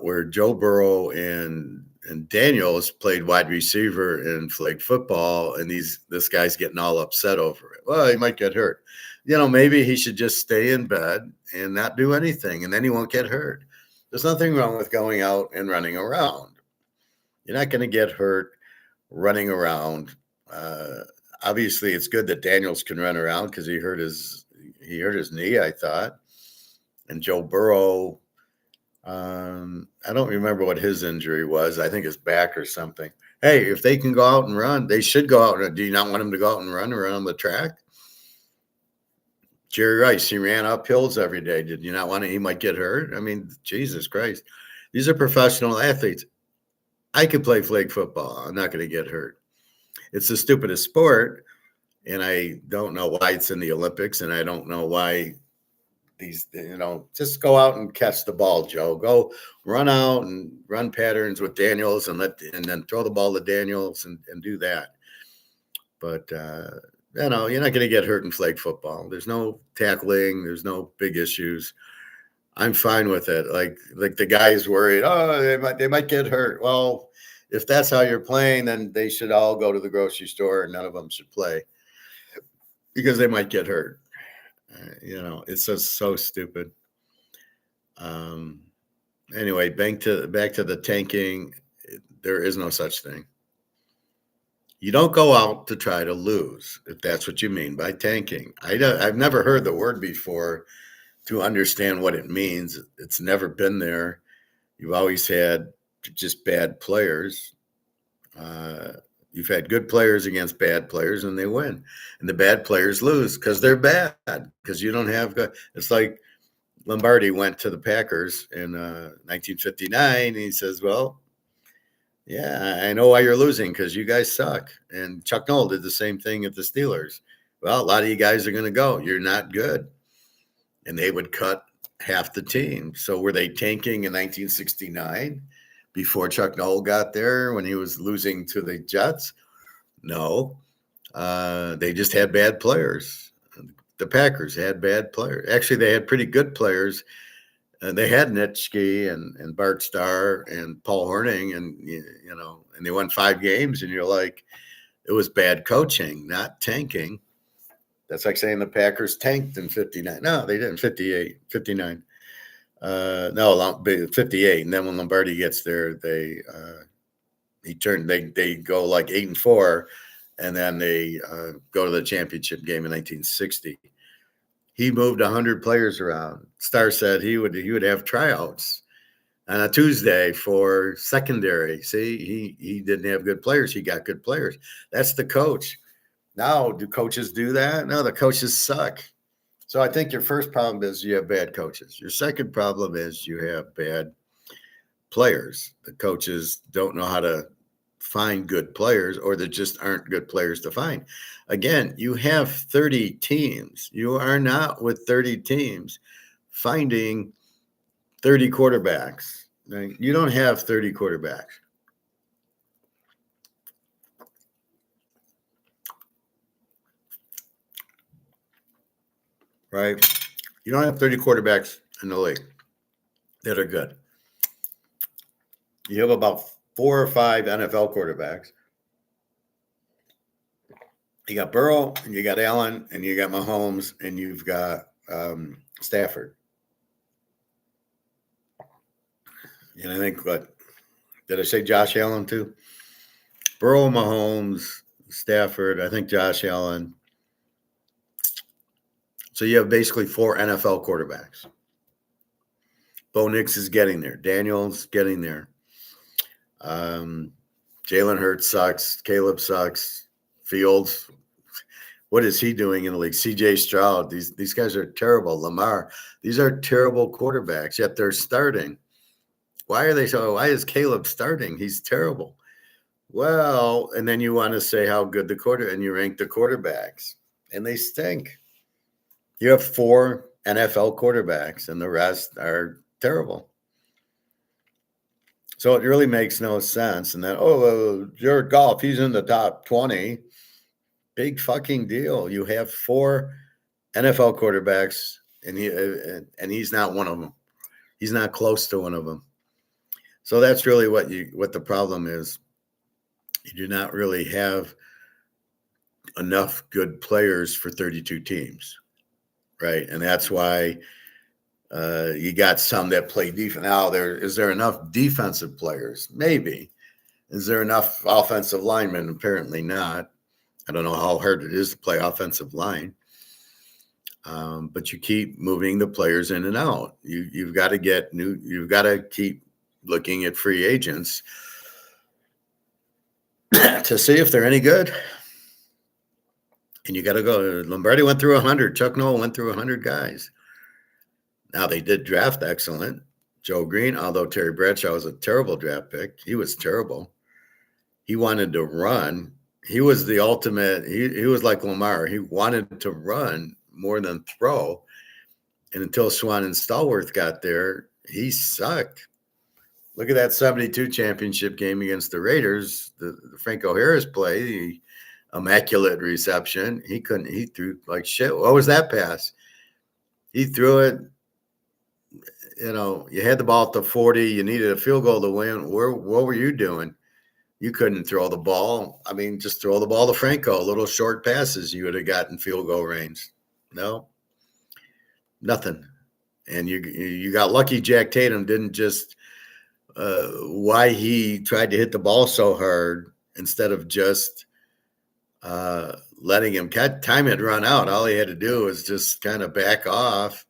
Speaker 1: where Joe Burrow and Daniels played wide receiver in flag football, and this guy's getting all upset over it. Well, he might get hurt. Maybe he should just stay in bed and not do anything, and then he won't get hurt. There's nothing wrong with going out and running around. You're not going to get hurt running around. Obviously, it's good that Daniels can run around because he hurt his knee, I thought. And Joe Burrow, I don't remember what his injury was. I think his back or something. Hey, if they can go out and run, they should go out. Do you not want him to go out and run around the track? Jerry Rice, he ran up hills every day. Did you not want to? He might get hurt. I mean, Jesus Christ. These are professional athletes. I could play flag football. I'm not going to get hurt. It's the stupidest sport, and I don't know why it's in the Olympics, and I don't know why these, just go out and catch the ball, Joe. Go run out and run patterns with Daniels and then throw the ball to Daniels and do that. But, you're not going to get hurt in flag football. There's no tackling. There's no big issues. I'm fine with it. Like the guy's worried, they might get hurt. Well, if that's how you're playing, then they should all go to the grocery store and none of them should play because they might get hurt. It's just so stupid. Anyway, back to the tanking. There is no such thing. You don't go out to try to lose, if that's what you mean by tanking. I've never heard the word before to understand what it means. It's never been there. You've always had just bad players. You've had good players against bad players, and they win. And the bad players lose because they're bad, because you don't have good. It's like Lombardi went to the Packers in 1959, and he says, well, yeah, I know why you're losing, because you guys suck. And Chuck Noll did the same thing at the Steelers. Well, a lot of you guys are going to go. You're not good. And they would cut half the team. So were they tanking in 1969 before Chuck Noll got there when he was losing to the Jets? No. They just had bad players. The Packers had bad players. Actually, they had pretty good players. They had Nitschke and Bart Starr and Paul Hornung, and and they won 5 games, and you're like, it was bad coaching, not tanking. That's like saying the Packers tanked in 59. No, they didn't. 58, 59. No, 58. And then when Lombardi gets there, they go like 8-4, and then they go to the championship game in 1960. He moved 100 players around. Starr said he would have tryouts on a Tuesday for secondary. See, he didn't have good players. He got good players. That's the coach. Now, do coaches do that? No, the coaches suck. So I think your first problem is you have bad coaches. Your second problem is you have bad players. The coaches don't know how to find good players, or there just aren't good players to find. Again, you have 30 teams. You are not with 30 teams finding 30 quarterbacks. Right? You don't have 30 quarterbacks. Right? You don't have 30 quarterbacks in the league that are good. You have about 4 or 5 NFL quarterbacks. You got Burrow, and you got Allen, and you got Mahomes, and you've got Stafford. And I think did I say Josh Allen too? Burrow, Mahomes, Stafford, I think Josh Allen. So you have basically 4 NFL quarterbacks. Bo Nix is getting there. Daniel's getting there. Jalen Hurts sucks. Caleb sucks. Fields, what is he doing in the league? C.J. Stroud, these guys are terrible. Lamar, these are terrible quarterbacks, yet they're starting. Why are they so? Why is Caleb starting? He's terrible. Well, and then you want to say how good and you rank the quarterbacks, and they stink. You have 4 NFL quarterbacks, and the rest are terrible. So it really makes no sense. And then, Jared Goff, he's in the top 20. Big fucking deal. You have 4 NFL quarterbacks, and he's not one of them. He's not close to one of them. So that's really what the problem is. You do not really have enough good players for 32 teams, right? And that's why you got some that play defense. Now, is there enough defensive players? Maybe. Is there enough offensive linemen? Apparently not. I don't know how hard it is to play offensive line. But you keep moving the players in and out. You've got to get new. You've got to keep looking at free agents to see if they're any good. And you got to go. Lombardi went through 100. Chuck Noll went through 100 guys. Now, they did draft excellent. Joe Green, although Terry Bradshaw was a terrible draft pick, he was terrible. He wanted to run. He was the ultimate. He was like Lamar. He wanted to run more than throw. And until Swan and Stallworth got there, he sucked. Look at that 72 championship game against the Raiders. The Franco Harris play, the immaculate reception. He threw like shit. What was that pass? He threw it. You had the ball at the 40. You needed a field goal to win. What were you doing? You couldn't throw the ball. I mean, just throw the ball to Franco. Little short passes, you would have gotten field goal range. No, nothing. And you got lucky. Jack Tatum didn't just why he tried to hit the ball so hard instead of just letting him catch. Time had run out. All he had to do was just kind of back off,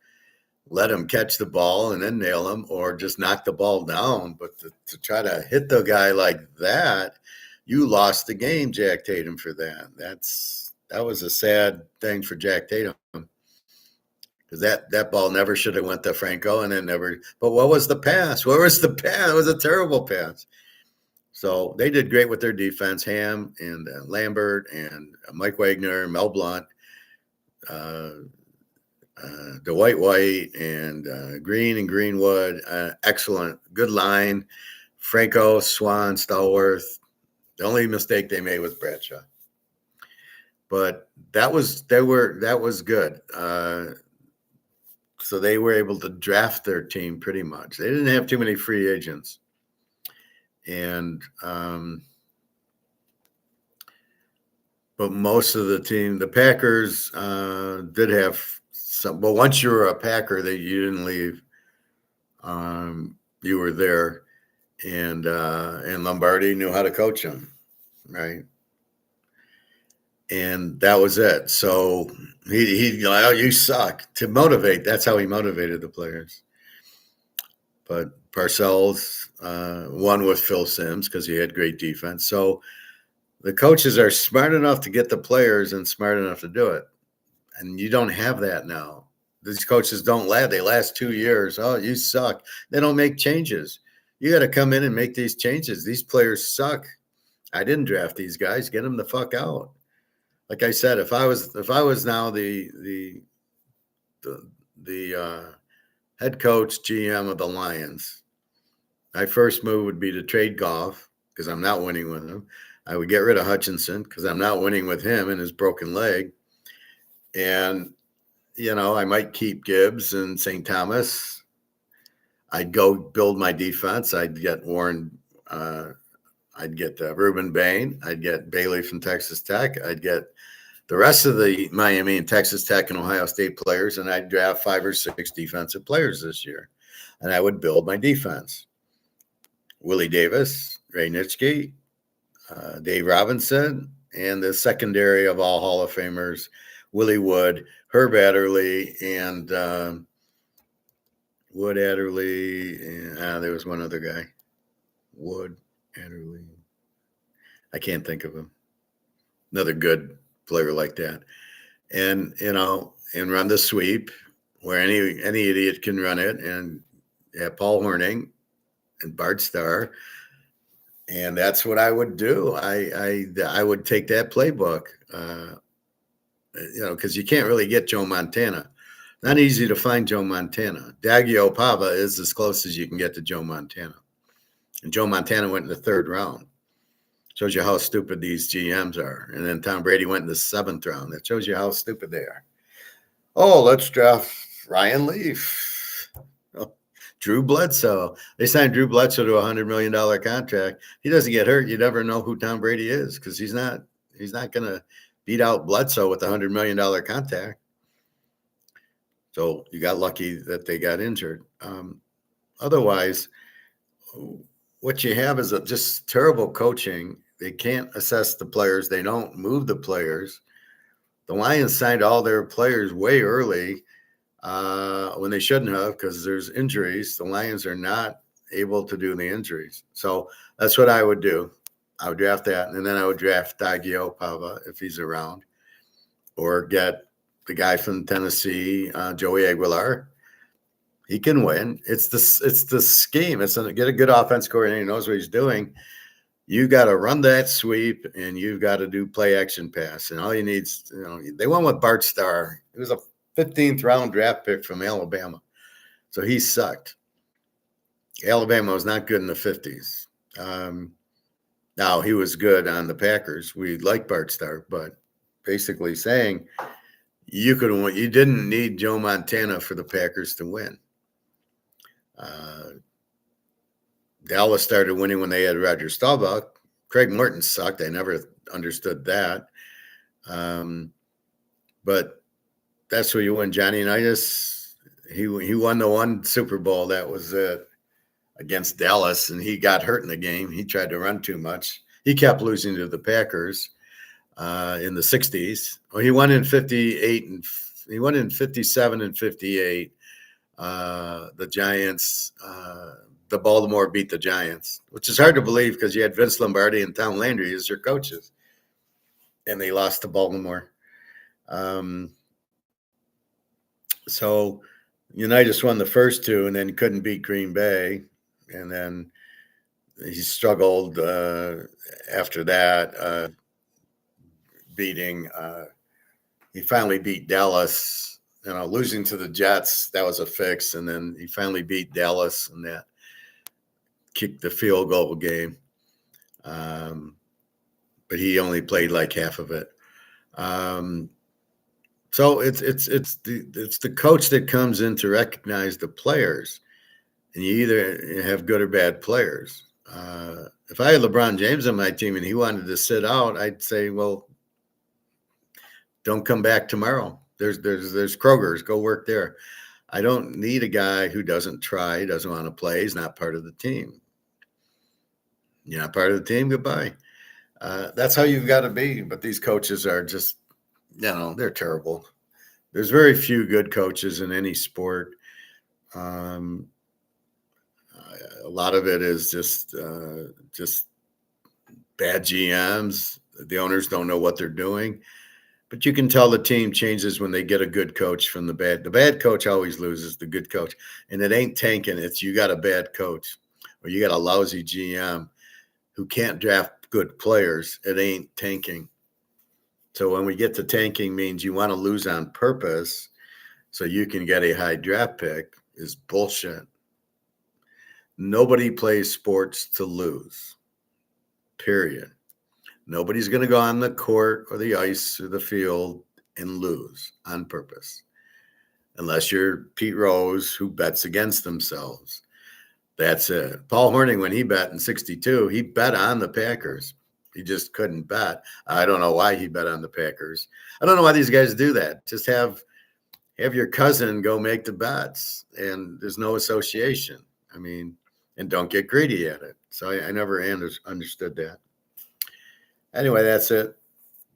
Speaker 1: let him catch the ball and then nail him, or just knock the ball down. But to try to hit the guy like that, you lost the game, Jack Tatum, for that. That was a sad thing for Jack Tatum, because that ball never should have went to Franco, and then never. But what was the pass? Where was the pass? It was a terrible pass. So they did great with their defense. Ham and Lambert and Mike Wagner, Mel Blount, Dwight White and Green and Greenwood. Excellent. Good line. Franco, Swan, Stallworth. The only mistake they made was Bradshaw. But that was good. So they were able to draft their team pretty much. They didn't have too many free agents. And but most of the team, the Packers did have some. But once you were a Packer, that you didn't leave. You were there, and Lombardi knew how to coach them, right? And that was it. So he oh, you suck, to motivate. That's how he motivated the players. But Parcells won with Phil Simms because he had great defense. So the coaches are smart enough to get the players and smart enough to do it. And you don't have that now. These coaches don't last. They last 2 years. Oh, you suck. They don't make changes. You got to come in and make these changes. These players suck. I didn't draft these guys. Get them the fuck out. Like I said, if I was now the head coach, GM of the Lions, my first move would be to trade Goff because I'm not winning with him. I would get rid of Hutchinson because I'm not winning with him and his broken leg. And, I might keep Gibbs and St. Thomas. I'd go build my defense. I'd get Warren I'd get Reuben Bain. I'd get Bailey from Texas Tech. I'd get the rest of the Miami and Texas Tech and Ohio State players, and I'd draft 5 or 6 defensive players this year. And I would build my defense. Willie Davis, Ray Nitschke, Dave Robinson, and the secondary of all Hall of Famers, Willie Wood, Herb Adderley, and Wood Adderley, and there was one other guy. Wood Adderley. I can't think of him. Another good player like that. And, and run the sweep where any idiot can run it. And Paul Hornung and Bart Starr. And that's what I would do. I would take that playbook, because you can't really get Joe Montana. Not easy to find Joe Montana. Daggio Pava is as close as you can get to Joe Montana. And Joe Montana went in the 3rd round. Shows you how stupid these GMs are. And then Tom Brady went in the 7th round. That shows you how stupid they are. Oh, let's draft Ryan Leaf. Drew Bledsoe. They signed Drew Bledsoe to a $100 million contract. He doesn't get hurt. You never know who Tom Brady is because he's not going to beat out Bledsoe with a $100 million contract. So you got lucky that they got injured. Otherwise, what you have is just terrible coaching. They can't assess the players. They don't move the players. The Lions signed all their players way early when they shouldn't have because there's injuries. The Lions are not able to do the injuries. So that's what I would do. I would draft that, and then I would draft Daggio Pava if he's around, or get the guy from Tennessee, Joey Aguilar. He can win. It's the scheme. It's get a good offense coordinator who knows what he's doing. You got to run that sweep, and you've got to do play action pass. And all you need is, they went with Bart Starr. It was a 15th round draft pick from Alabama. So he sucked. Alabama was not good in the 50s. Now he was good on the Packers. We like Bart Starr, but basically saying you didn't need Joe Montana for the Packers to win. Dallas started winning when they had Roger Staubach. Craig Morton sucked. I never understood that. But that's where you win. Johnny Unitas, he won the one Super Bowl. That was against Dallas, and he got hurt in the game. He tried to run too much. He kept losing to the Packers in the 60s. Well, he won in 58 and he won in 57 and 58. The Giants, the Baltimore beat the Giants, which is hard to believe because you had Vince Lombardi and Tom Landry as your coaches, and they lost to Baltimore. So Unitas won the first 2 and then couldn't beat Green Bay. And then he struggled after that, he finally beat Dallas, losing to the Jets. That was a fix. And then he finally beat Dallas and that kicked the field goal game. But he only played like half of it. So it's the coach that comes in to recognize the players, and you either have good or bad players. If I had LeBron James on my team and he wanted to sit out, I'd say, well, don't come back tomorrow. There's Kroger's, go work there. I don't need a guy who doesn't try, doesn't want to play. He's not part of the team. You're not part of the team. Goodbye. That's how you've got to be. But these coaches are just, they're terrible. There's very few good coaches in any sport. A lot of it is just bad GMs. The owners don't know what they're doing. But you can tell the team changes when they get a good coach from the bad. The bad coach always loses the good coach. And it ain't tanking. It's you got a bad coach or you got a lousy GM who can't draft good players. It ain't tanking. So when we get to tanking means you want to lose on purpose so you can get a high draft pick is bullshit. Nobody plays sports to lose, period. Nobody's going to go on the court or the ice or the field and lose on purpose, unless you're Pete Rose, who bets against themselves. That's it. Paul Hornung, when he bet in 62, he bet on the Packers. He just couldn't bet. I don't know why he bet on the Packers. I don't know why these guys do that. Just have your cousin go make the bets, and there's no association. I mean, and don't get greedy at it. So I never understood that. Anyway, that's it.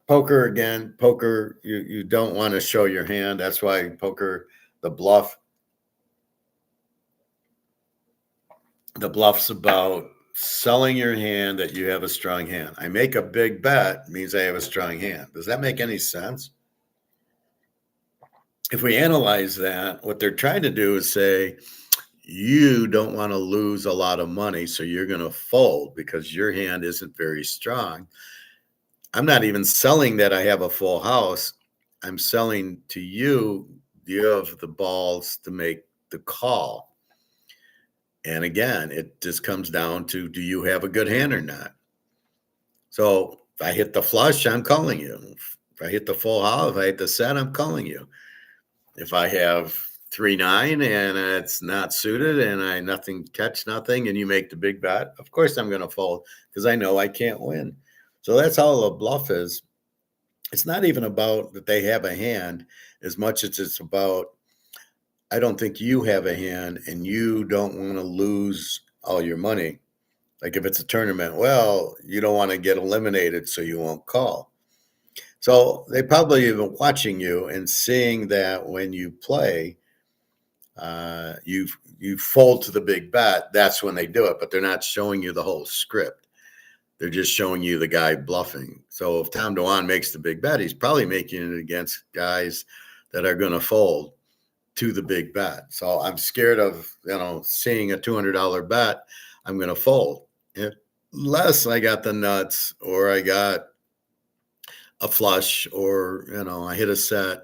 Speaker 1: Poker again. Poker, you don't want to show your hand. That's why poker, the bluff's about selling your hand that you have a strong hand. I make a big bet means I have a strong hand. Does that make any sense? If we analyze that, what they're trying to do is say, you don't want to lose a lot of money, so you're going to fold because your hand isn't very strong. I'm not even selling that I have a full house. I'm selling to you, you have the balls to make the call. And again, it just comes down to, do you have a good hand or not? So if I hit the flush, I'm calling you. If I hit the full house, if I hit the set, I'm calling you. If I have 3-9 and it's not suited and I catch nothing, and you make the big bet, of course I'm going to fold because I know I can't win. So that's all a bluff is. It's not even about that they have a hand as much as it's about, I don't think you have a hand and you don't want to lose all your money. Like if it's a tournament, well, you don't want to get eliminated, so you won't call. So they probably have been watching you and seeing that when you play, you fold to the big bet. That's when they do it, but they're not showing you the whole script. They're just showing you the guy bluffing. So if Tom DeWan makes the big bet, he's probably making it against guys that are going to fold to the big bet. So I'm scared of, seeing a $200 bet, I'm going to fold. Unless I got the nuts or I got a flush or, I hit a set,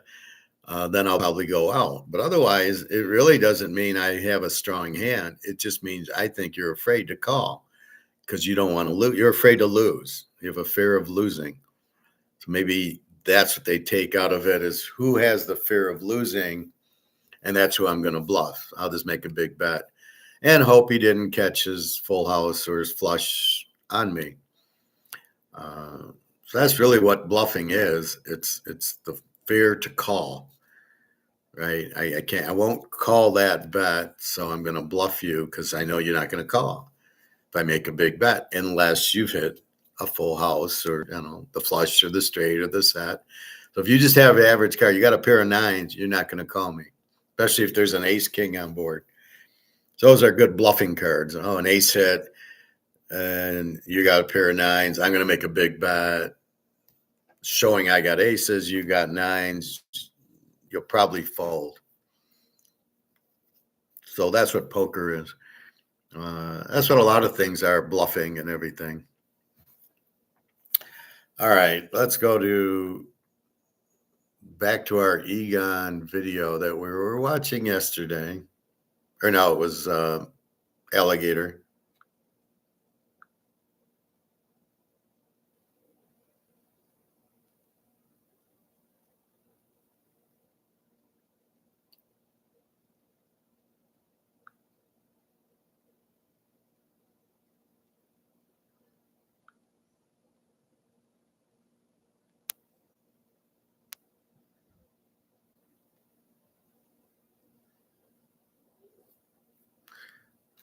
Speaker 1: then I'll probably go out. But otherwise, it really doesn't mean I have a strong hand. It just means I think you're afraid to call because you don't want to lose. You're afraid to lose. You have a fear of losing. So maybe that's what they take out of it is who has the fear of losing, and that's who I'm going to bluff. I'll just make a big bet and hope he didn't catch his full house or his flush on me. So that's really what bluffing is. It's the fear to call, right? I won't call that bet, so I'm going to bluff you because I know you're not going to call if I make a big bet, unless you've hit a full house or, the flush or the straight or the set. So if you just have an average card, you got a pair of nines, you're not going to call me, especially if there's an ace king on board. So those are good bluffing cards. Oh, an ace hit and you got a pair of nines. I'm going to make a big bet showing I got aces, you got nines. You'll probably fold. So that's what poker is. That's what a lot of things are, bluffing and everything. All right, let's go back to our Egon video that we were watching yesterday. Or no, it was Alligator.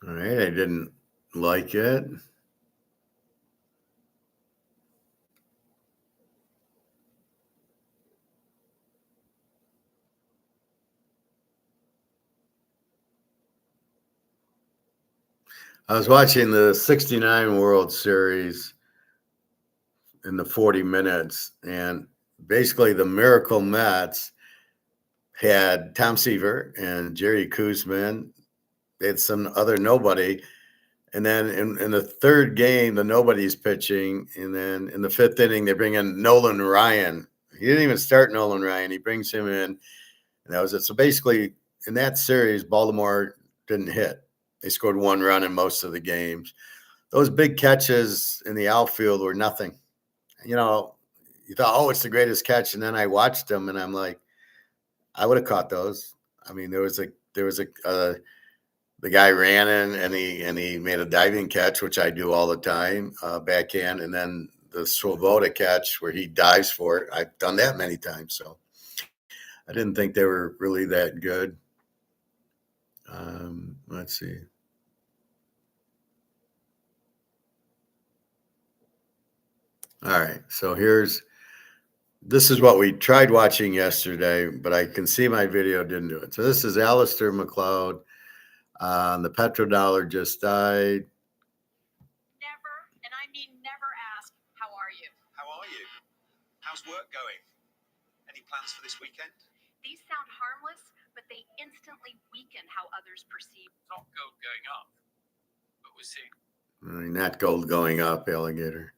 Speaker 1: All right, I didn't like it. I was watching the 69 World Series in the 40 minutes, and basically the Miracle Mets had Tom Seaver and Jerry Koosman. They had some other nobody. And then in the third game, the nobody's pitching. And then in the fifth inning, they bring in Nolan Ryan. He didn't even start Nolan Ryan. He brings him in, and that was it. So basically, in that series, Baltimore didn't hit. They scored one run in most of the games. Those big catches in the outfield were nothing. You thought, oh, it's the greatest catch. And then I watched them, and I'm like, I would have caught those. I mean, there was a the guy ran in and he made a diving catch, which I do all the time, backhand, and then the Swoboda catch where he dives for it. I've done that many times, so I didn't think they were really that good. Let's see. All right, so this is what we tried watching yesterday, but I can see my video didn't do it. So this is Alistair McLeod. The petrodollar just died.
Speaker 2: Never, and I mean never ask, how are you?
Speaker 3: How are you? How's work going? Any plans for this weekend?
Speaker 2: These sound harmless, but they instantly weaken how others perceive.
Speaker 4: Not gold going up, but we're seeing.
Speaker 1: Not gold going up, alligator.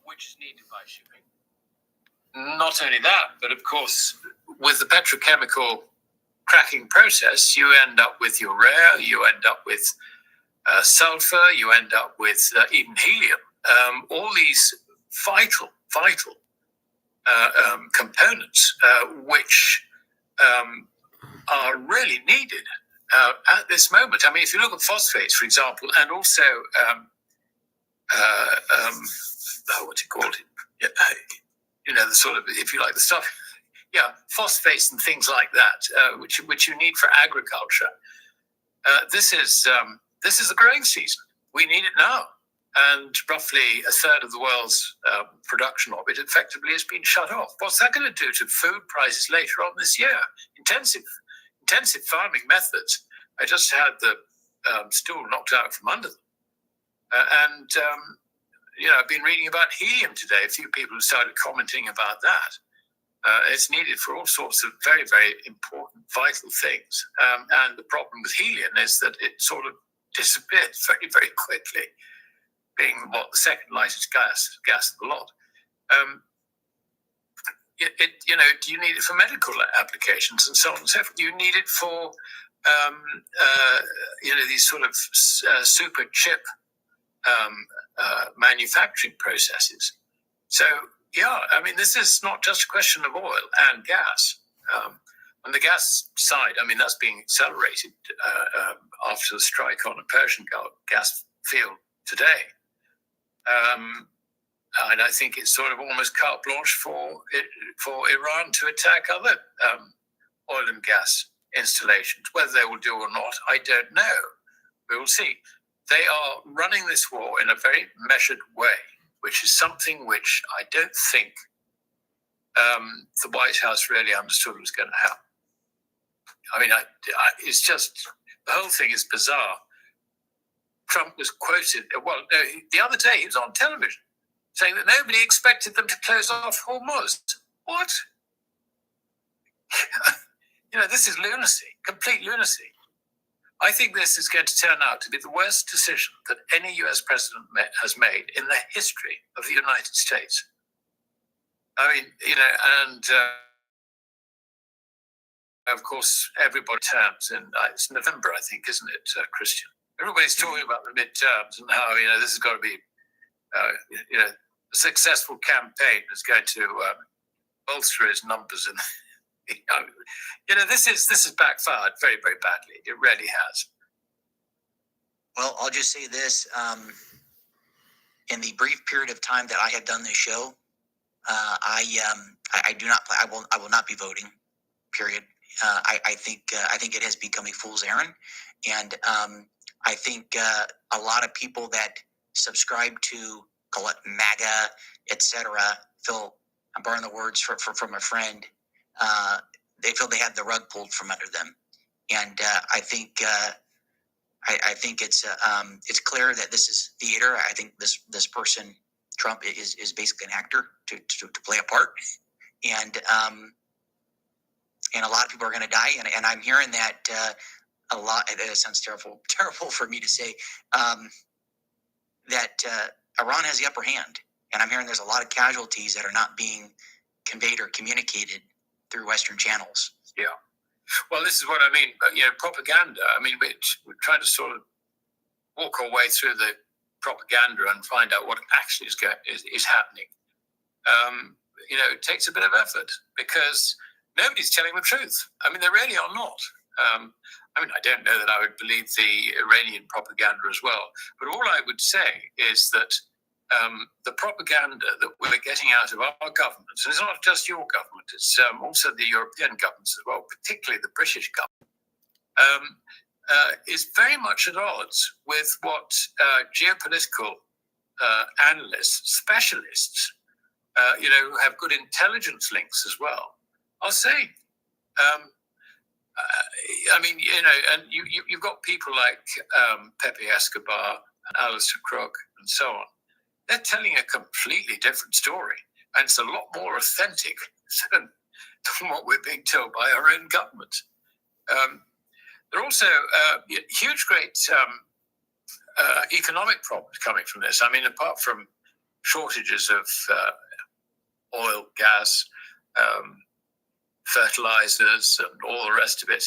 Speaker 4: Which is needed by shipping. Not only that, but of course, with the petrochemical cracking process, you end up with urea, you end up with sulfur, you end up with even helium. All these vital components which are really needed at this moment. I mean, if you look at phosphates, for example, and also what do you call it? The sort of, if you like, the stuff, phosphates and things like that, which you need for agriculture. This is the growing season. We need it now, and roughly a third of the world's production of it effectively has been shut off. What's that going to do to food prices later on this year? Intensive farming methods. I just had the stool knocked out from under them, I've been reading about helium today. A few people have started commenting about that. It's needed for all sorts of very, very important, vital things. And the problem with helium is that it sort of disappears very, very quickly, being the second lightest gas of the lot. Do you need it for medical applications and so on and so forth? Do you need it for, these sort of super chip manufacturing processes? So, this is not just a question of oil and gas. On the gas side, that's being accelerated after the strike on a Persian gas field today. And I think it's sort of almost carte blanche for Iran to attack other oil and gas installations. Whether they will do or not, I don't know. We will see. They are running this war in a very measured way, which is something which I don't think the White House really understood was going to happen. It's just, the whole thing is bizarre. Trump was quoted, the other day he was on television saying that nobody expected them to close off Hormuz. What? This is lunacy, complete lunacy. I think this is going to turn out to be the worst decision that any US president has made in the history of the United States. Of course, everybody terms in, it's November, I think, isn't it, Christian? Everybody's talking about the midterms and how, this has got to be, a successful campaign is going to bolster his numbers. And, this has backfired very, very badly. It really has.
Speaker 5: Well, I'll just say this. In the brief period of time that I have done this show, I will not be voting, period. I think it has become a fool's errand. And I think a lot of people that subscribe to, call it MAGA, etc., feel, I'm borrowing the words from a friend, they feel they have the rug pulled from under them. And I think it's clear that this is theater. I think this person, Trump, is basically an actor to play a part. And a lot of people are going to die. And I'm hearing that a lot. It sounds terrible for me to say, that Iran has the upper hand. And I'm hearing there's a lot of casualties that are not being conveyed or communicated through Western channels.
Speaker 4: Yeah. Well, this is what I mean. Propaganda. We're trying to sort of walk our way through the propaganda and find out what actually is happening. It takes a bit of effort because nobody's telling the truth. I mean, they really are not. I mean, I don't know that I would believe the Iranian propaganda as well, but all I would say is that the propaganda that we're getting out of our governments, and it's not just your government, it's also the European governments as well, particularly the British government, is very much at odds with what geopolitical analysts, specialists, who have good intelligence links as well, are saying. I mean, and you've got people like Pepe Escobar, Alistair Crook, and so on. They're telling a completely different story, and it's a lot more authentic than what we're being told by our own government. There are also huge, great economic problems coming from this. I mean, apart from shortages of oil, gas, fertilizers, and all the rest of it.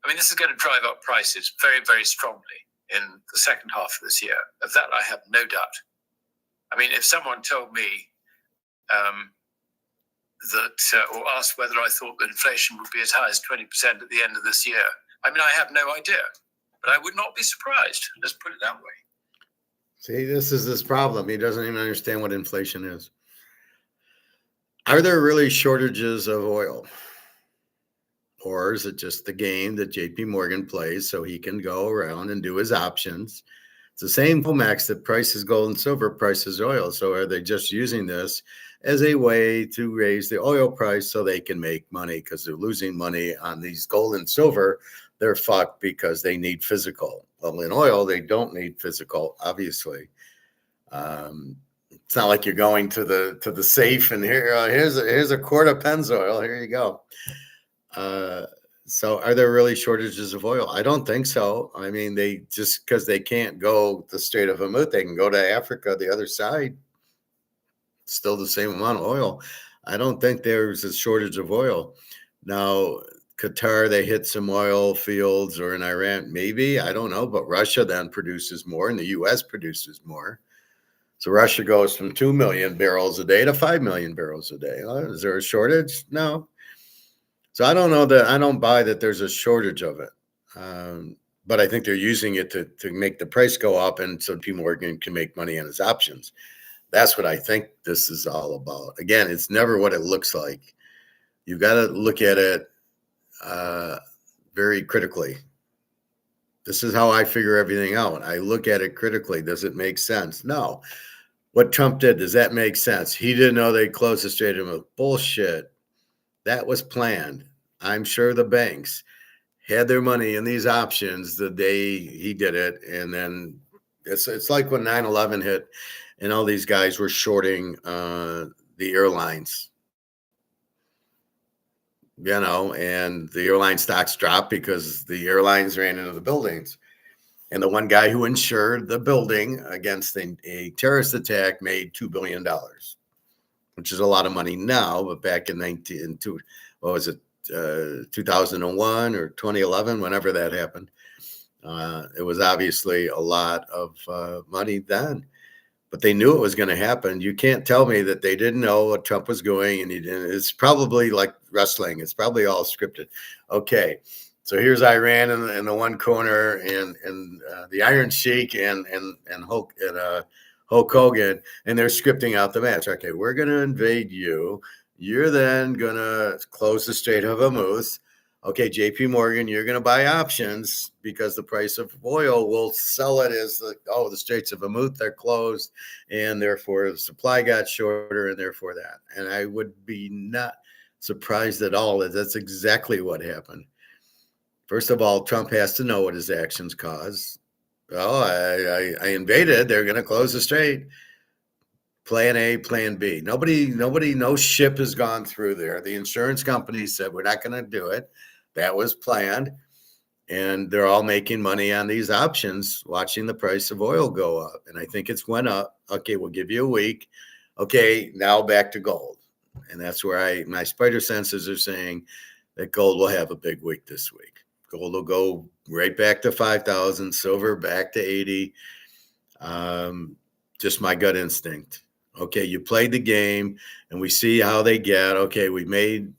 Speaker 4: I mean, this is going to drive up prices very, very strongly in the second half of this year. Of that, I have no doubt. I mean, if someone told me or asked whether I thought that inflation would be as high as 20% at the end of this year, I mean, I have no idea, but I would not be surprised. Let's put it that way.
Speaker 1: See, this is this problem. He doesn't even understand what inflation is. Are there really shortages of oil? Or is it just the game that JP Morgan plays so he can go around and do his options? It's the same Fomex that prices gold and silver, prices oil. So are they just using this as a way to raise the oil price so they can make money? Because they're losing money on these gold and silver. They're fucked because they need physical. Well, in oil, they don't need physical, obviously. It's not like you're going to the safe and here's a quart of Pennzoil. Here you go. So are there really shortages of oil? I don't think so. I mean, they just because they can't go the Strait of Hormuz, they can go to Africa, the other side. Still the same amount of oil. I don't think there's a shortage of oil. Now, Qatar, they hit some oil fields, or in Iran, maybe, I don't know, but Russia then produces more and the US produces more. So Russia goes from 2 million barrels a day to 5 million barrels a day. Is there a shortage? No. So I don't know that I don't buy that there's a shortage of it. But I think they're using it to make the price go up and so JP Morgan can make money on his options. That's what I think this is all about. Again, it's never what it looks like. You've got to look at it very critically. This is how I figure everything out. I look at it critically. Does it make sense? No. What Trump did, does that make sense? He didn't know they'd close the Strait of Hormuz. Bullshit. That was planned. I'm sure the banks had their money in these options the day he did it. And then it's like when 9/11 hit and all these guys were shorting the airlines. And the airline stocks dropped because the airlines ran into the buildings. And the one guy who insured the building against a terrorist attack made $2 billion, which is a lot of money now. But back in 2001 or 2011, whenever that happened, it was obviously a lot of money then. But they knew it was going to happen. You can't tell me that they didn't know what Trump was doing, and he didn't. It's probably like wrestling. It's probably all scripted. Okay, so here's Iran in the one corner, and the Iron Sheik and Hulk Hogan, and they're scripting out the match. Okay, we're going to invade you. You're then going to close the Strait of Hormuz. Okay, JP Morgan, you're going to buy options because the price of oil will sell it as the Straits of Hormuz, they're closed, and therefore the supply got shorter, and therefore that. And I would be not surprised at all that that's exactly what happened. First of all, Trump has to know what his actions cause. Well, I invaded. They're going to close the strait. Plan A, plan B. Nobody, no ship has gone through there. The insurance company said, we're not going to do it. That was planned. And they're all making money on these options, watching the price of oil go up. And I think it's went up. Okay, we'll give you a week. Okay, now back to gold. And that's where my spider senses are saying that gold will have a big week this week. Gold will go right back to 5,000, silver back to 80. Just my gut instinct. Okay, you played the game, and we see how they get. Okay, we made,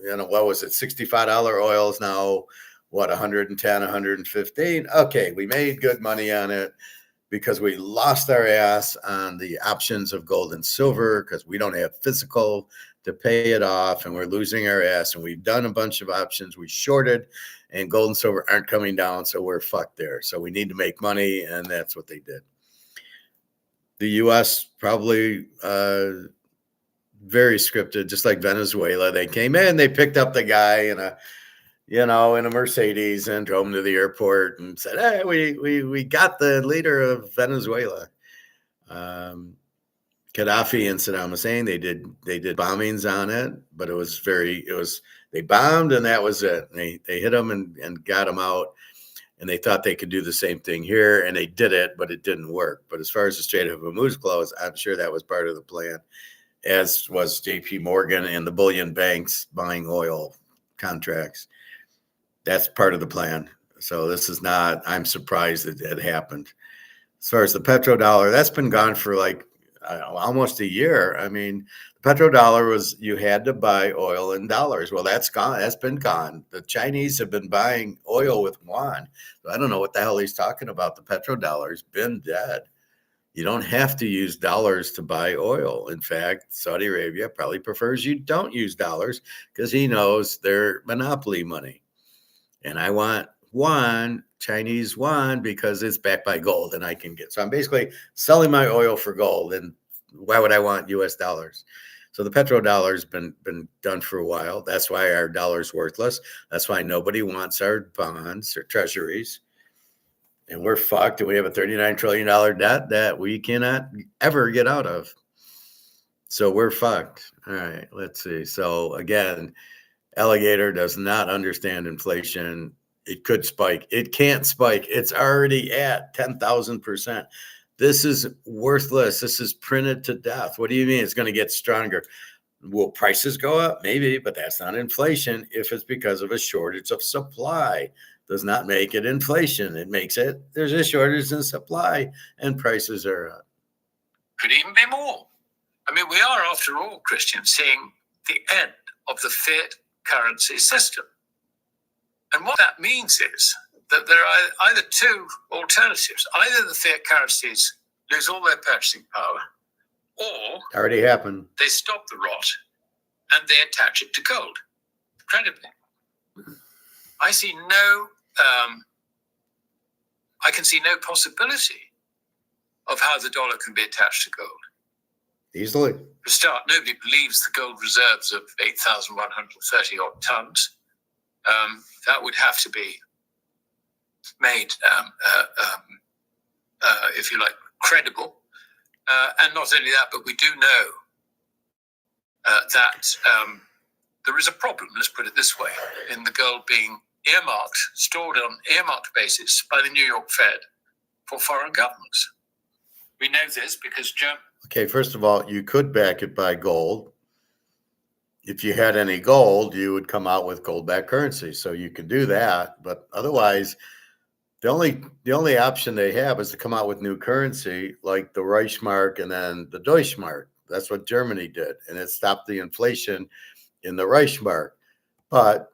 Speaker 1: what was it? $65 oil is now what, 110, 115. Okay, we made good money on it because we lost our ass on the options of gold and silver because we don't have physical to pay it off, and we're losing our ass. And we've done a bunch of options. We shorted, and gold and silver aren't coming down, so we're fucked there. So we need to make money, and that's what they did. The U.S. probably very scripted, just like Venezuela. They came in, they picked up the guy in a Mercedes and drove him to the airport and said, "Hey, we got the leader of Venezuela." Gaddafi and Saddam Hussein, they did bombings on it, but they bombed and that was it. And they hit them and got them out, and they thought they could do the same thing here, and they did it, but it didn't work. But as far as the Strait of Hormuz closed, I'm sure that was part of the plan, as was J.P. Morgan and the bullion banks buying oil contracts. That's part of the plan. So this is not, I'm surprised that it happened. As far as the petrodollar, that's been gone for like almost a year. I mean, the petrodollar was, you had to buy oil in dollars. Well, that's gone. That's been gone. The Chinese have been buying oil with yuan. So I don't know what the hell he's talking about. The petrodollar's been dead. You don't have to use dollars to buy oil. In fact, Saudi Arabia probably prefers you don't use dollars because he knows they're monopoly money. And I want yuan, Chinese yuan, because it's backed by gold and I can get. So I'm basically selling my oil for gold. And why would I want US dollars? So the petrodollar's been done for a while. That's why our dollar's worthless. That's why nobody wants our bonds or treasuries. And we're fucked. And we have a $39 trillion debt that we cannot ever get out of. So we're fucked. All right, let's see. So again, Alligator does not understand inflation. It could spike. It can't spike. It's already at 10,000%. This is worthless. This is printed to death. What do you mean it's going to get stronger? Will prices go up? Maybe, but that's not inflation if it's because of a shortage of supply. Does not make it inflation. It makes it there's a shortage in supply and prices are up.
Speaker 4: Could even be more. I mean, we are, after all, Christian, seeing the end of the fiat currency system. And what that means is that there are either two alternatives. Either the fiat currencies lose all their purchasing power, or
Speaker 1: Already happened.
Speaker 4: they stop the rot and they attach it to gold. Incredibly. I can see no possibility of how the dollar can be attached to gold.
Speaker 1: Easily.
Speaker 4: For a start, nobody believes the gold reserves of 8,130 odd tons. That would have to be made, if you like, credible. And not only that, but we do know that there is a problem, let's put it this way, in the gold being earmarked, stored on earmarked basis by the New York Fed for foreign governments. We know this because
Speaker 1: Okay, first of all, you could back it by gold. If you had any gold, you would come out with gold-backed currency. So you can do that. But otherwise, the only option they have is to come out with new currency like the Reichsmark and then the Deutschmark. That's what Germany did. And it stopped the inflation in the Reichsmark. But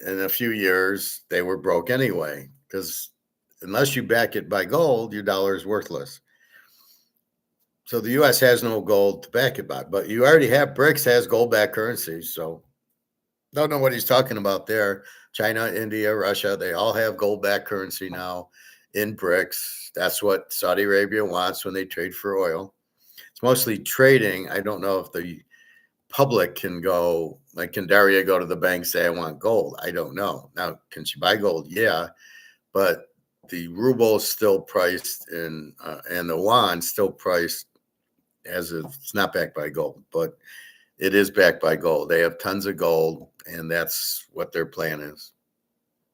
Speaker 1: in a few years, they were broke anyway, because unless you back it by gold, your dollar is worthless. So the U.S. has no gold to back it by, but you already have BRICS has gold-backed currencies. So don't know what he's talking about there. China, India, Russia, they all have gold-backed currency now in BRICS. That's what Saudi Arabia wants when they trade for oil. It's mostly trading. I don't know if the public can go, like, can Daria go to the bank and say, I want gold? I don't know. Now, can she buy gold? Yeah, but the ruble is still priced in, and the yuan still priced as if it's not backed by gold, but it is backed by gold. They have tons of gold, and that's what their plan is.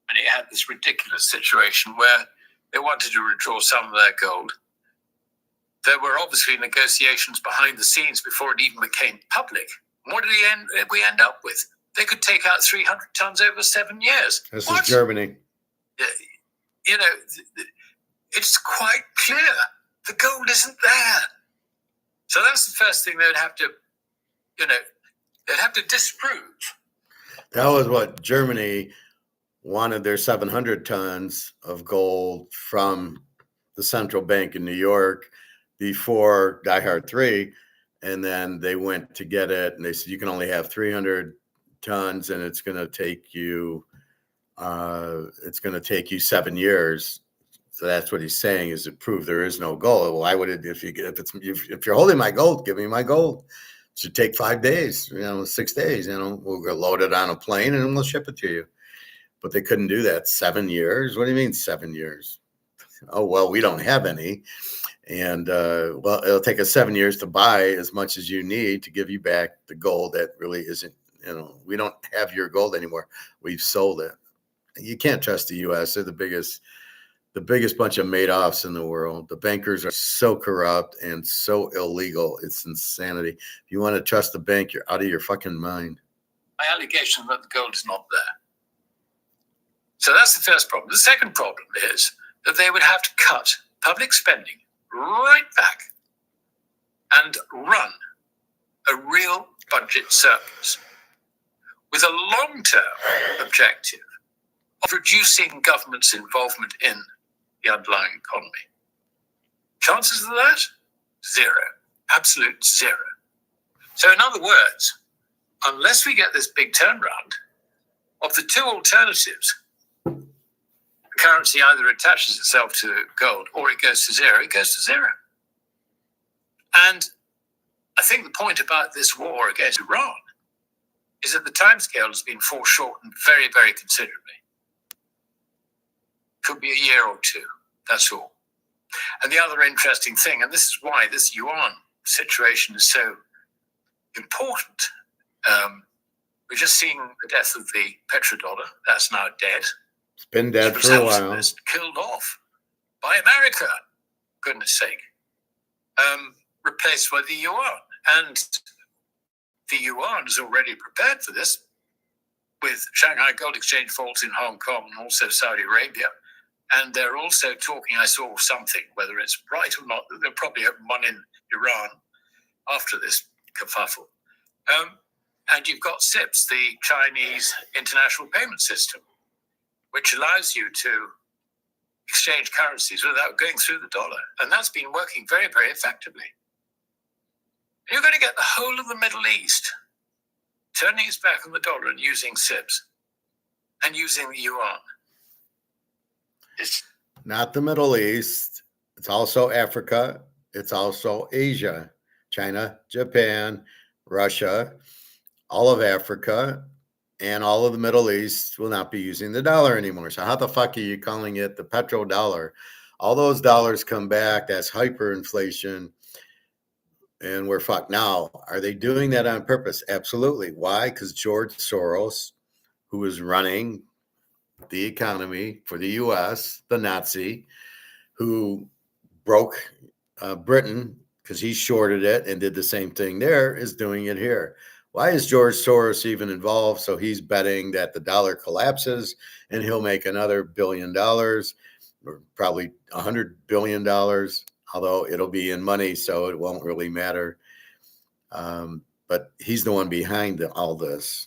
Speaker 4: And it had this ridiculous situation where they wanted to withdraw some of their gold. There were obviously negotiations behind the scenes before it even became public. What did we end up with? They could take out 300 tons over 7 years.
Speaker 1: This is Germany.
Speaker 4: You know, it's quite clear the gold isn't there. So that's the first thing they'd have to disprove.
Speaker 1: That was what Germany wanted, their 700 tons of gold from the central bank in New York before Die Hard 3. And then they went to get it and they said, you can only have 300 tons and it's going to take you 7 years. So that's what he's saying, is to prove there is no gold. Well, why would it, if you're holding my gold, give me my gold. It should take 5 days, 6 days, we'll go load it on a plane and we'll ship it to you. But they couldn't do that. 7 years? What do you mean 7 years? Oh, well, we don't have any. And well, it'll take us 7 years to buy as much as you need to give you back the gold that really isn't, we don't have your gold anymore. We've sold it. You can't trust the U.S. They're the biggest bunch of Madoffs in the world. The bankers are so corrupt and so illegal. It's insanity. If you want to trust the bank, you're out of your fucking mind.
Speaker 4: My allegation that the gold is not there. So that's the first problem. The second problem is that they would have to cut public spending right back and run a real budget surplus with a long-term objective of reducing government's involvement in the underlying economy. Chances of that? Zero. Absolute zero. So in other words, unless we get this big turnaround, of the two alternatives, the currency either attaches itself to gold or it goes to zero. It goes to zero. And I think the point about this war against Iran is that the timescale has been foreshortened very, very considerably. Could be a year or two, that's all. And the other interesting thing, and this is why this yuan situation is so important, we're just seeing the death of the petrodollar. That's now dead.
Speaker 1: It's been dead for a while.
Speaker 4: Killed off by America, goodness sake. Replaced by the yuan. And the yuan is already prepared for this, with Shanghai Gold Exchange faults in Hong Kong and also Saudi Arabia. And they're also talking, I saw something, whether it's right or not, they'll probably open one in Iran after this kerfuffle. And you've got CIPS, the Chinese International Payment System, which allows you to exchange currencies without going through the dollar. And that's been working very, very effectively. You're going to get the whole of the Middle East turning its back on the dollar and using CIPS and using the yuan. It's
Speaker 1: not the Middle East. It's also Africa. It's also Asia, China, Japan, Russia, all of Africa, and all of the Middle East will not be using the dollar anymore. So how the fuck are you calling it the petrodollar? All those dollars come back. That's hyperinflation. And we're fucked. Now, are they doing that on purpose? Absolutely. Why? Because George Soros, who is running the economy for the U.S., the Nazi, who broke Britain because he shorted it and did the same thing there, is doing it here. Why is George Soros even involved? So he's betting that the dollar collapses and he'll make another $1 billion, or probably $100 billion, although it'll be in money, so it won't really matter. But he's the one behind all this.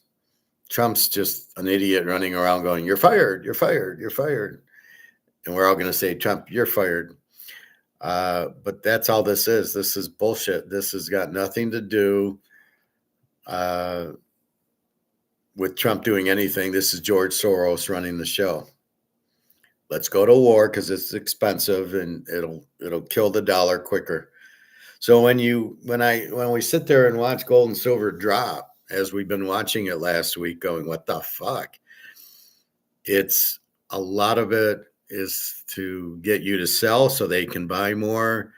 Speaker 1: Trump's just an idiot running around going, "You're fired, you're fired, you're fired." And we're all going to say, "Trump, you're fired." But that's all this is. This is bullshit. This has got nothing to do with Trump doing anything. This is George Soros running the show. Let's go to war because it's expensive and it'll kill the dollar quicker. So when we sit there and watch gold and silver drop, as we've been watching it last week, going, what the fuck? It's a lot of it is to get you to sell so they can buy more.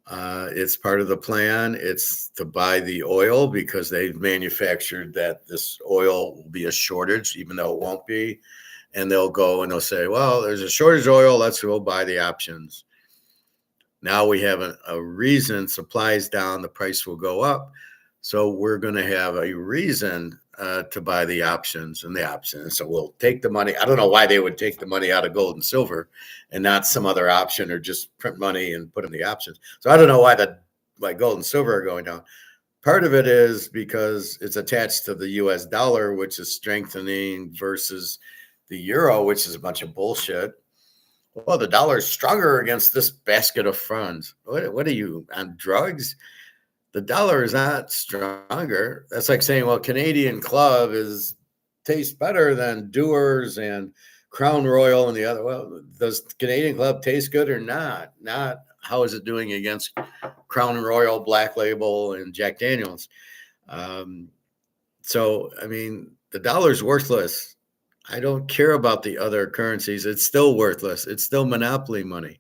Speaker 1: It's part of the plan. It's to buy the oil because they've manufactured that this oil will be a shortage, even though it won't be. And they'll go and they'll say, well, there's a shortage of oil. Let's go buy the options. Now we have a reason. Supply's down. The price will go up. So we're going to have a reason to buy the options and the options. So we'll take the money. I don't know why they would take the money out of gold and silver and not some other option, or just print money and put in the options. So I don't know why gold and silver are going down. part of it is because it's attached to the US dollar, which is strengthening versus the euro, which is a bunch of bullshit. Well, the dollar is stronger against this basket of funds. What are you on drugs? The dollar is not stronger. That's like saying, well, Canadian Club tastes better than Dewar's and Crown Royal and the other. Well, does Canadian Club taste good or not? Not how is it doing against Crown Royal, Black Label, and Jack Daniels? So, I mean, the dollar's worthless. I don't care about the other currencies. It's still worthless. It's still monopoly money.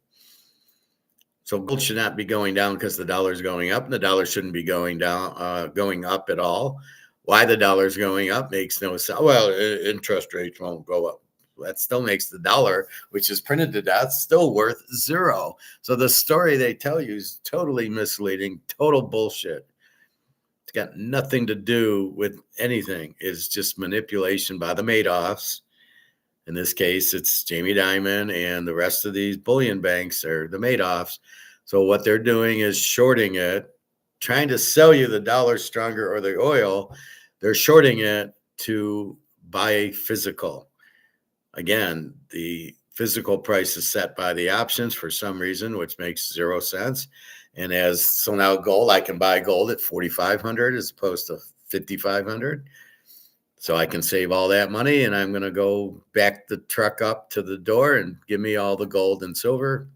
Speaker 1: So gold should not be going down because the dollar is going up, and the dollar shouldn't be going down, going up at all. Why the dollar is going up makes no sense. Well, interest rates won't go up. That still makes the dollar, which is printed to death, still worth zero. So the story they tell you is totally misleading, total bullshit. It's got nothing to do with anything. It's just manipulation by the Madoffs. In this case, it's Jamie Dimon and the rest of these bullion banks are the Madoffs. So what they're doing is shorting it, trying to sell you the dollar stronger or the oil. They're shorting it to buy physical. Again, the physical price is set by the options for some reason, which makes 0 sense. And so now gold, I can buy gold at 4,500 as opposed to 5,500. So I can save all that money, and I'm going to go back the truck up to the door and give me all the gold and silver,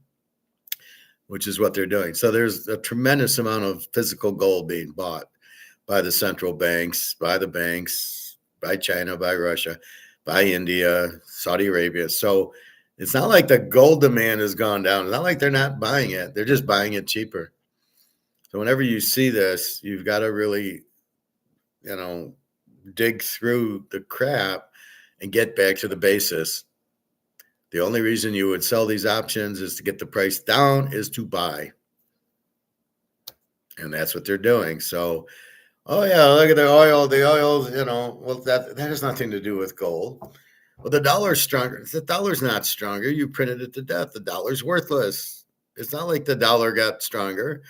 Speaker 1: which is what they're doing. So there's a tremendous amount of physical gold being bought by the central banks, by China, by Russia, by India, Saudi Arabia. So it's not like the gold demand has gone down. It's not like they're not buying it. They're just buying it cheaper. So whenever you see this, you've got to really, dig through the crap and get back to the basis. The only reason you would sell these options is to get the price down, is to buy. And that's what they're doing. So, oh yeah, look at the oil. The oil's, well, that has nothing to do with gold. Well, the dollar's stronger. The dollar's not stronger. You printed it to death. The dollar's worthless. It's not like the dollar got stronger.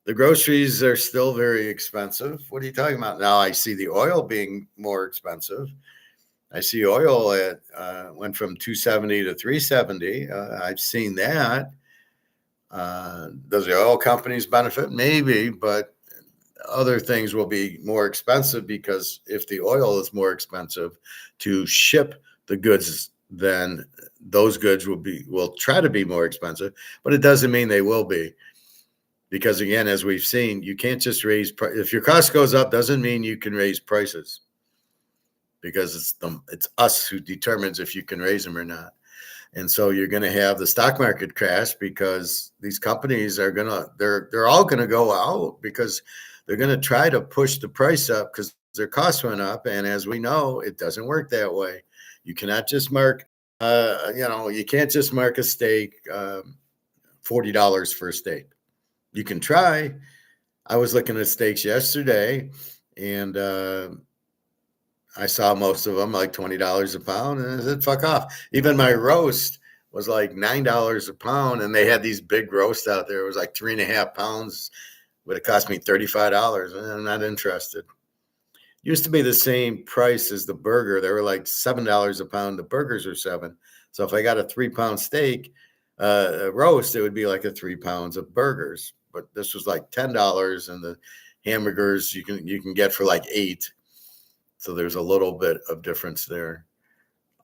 Speaker 1: The groceries are still very expensive. What are you talking about? Now I see the oil being more expensive. I see oil went from 270 to 370. I've seen that. Does the oil companies benefit? Maybe, but other things will be more expensive because if the oil is more expensive to ship the goods, then those goods will try to be more expensive, but it doesn't mean they will be. Because again, as we've seen, you can't just raise if your cost goes up, doesn't mean you can raise prices. Because it's us who determines if you can raise them or not. And so you're going to have the stock market crash because these companies are they're all going to go out because they're going to try to push the price up because their costs went up. And as we know, it doesn't work that way. You cannot just mark, you can't just mark a steak, $40 for a steak. You can try. I was looking at steaks yesterday, and I saw most of them like $20 a pound, and I said, fuck off. Even my roast was like $9 a pound, and they had these big roasts out there. It was like 3.5 pounds. Would have cost me $35. And I'm not interested. Used to be the same price as the burger. They were like $7 a pound. The burgers are $7. So if I got a 3-pound steak roast, it would be like a 3 pounds of burgers. But this was like $10, and the hamburgers you can get for like $8. So there's a little bit of difference there.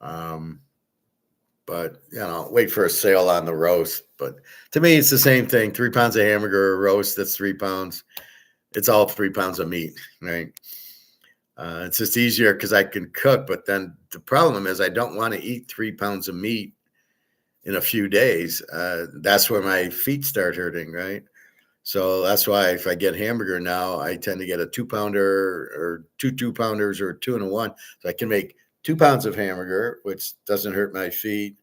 Speaker 1: But wait for a sale on the roast. But to me, it's the same thing. 3 pounds of hamburger or roast, that's 3 pounds. It's all 3 pounds of meat, right? It's just easier because I can cook. But then the problem is I don't want to eat 3 pounds of meat in a few days. That's where my feet start hurting, right? So that's why if I get hamburger now, I tend to get a 2-pounder or 2 2-pounders or 2 and 1. So I can make 2 pounds of hamburger, which doesn't hurt my feet,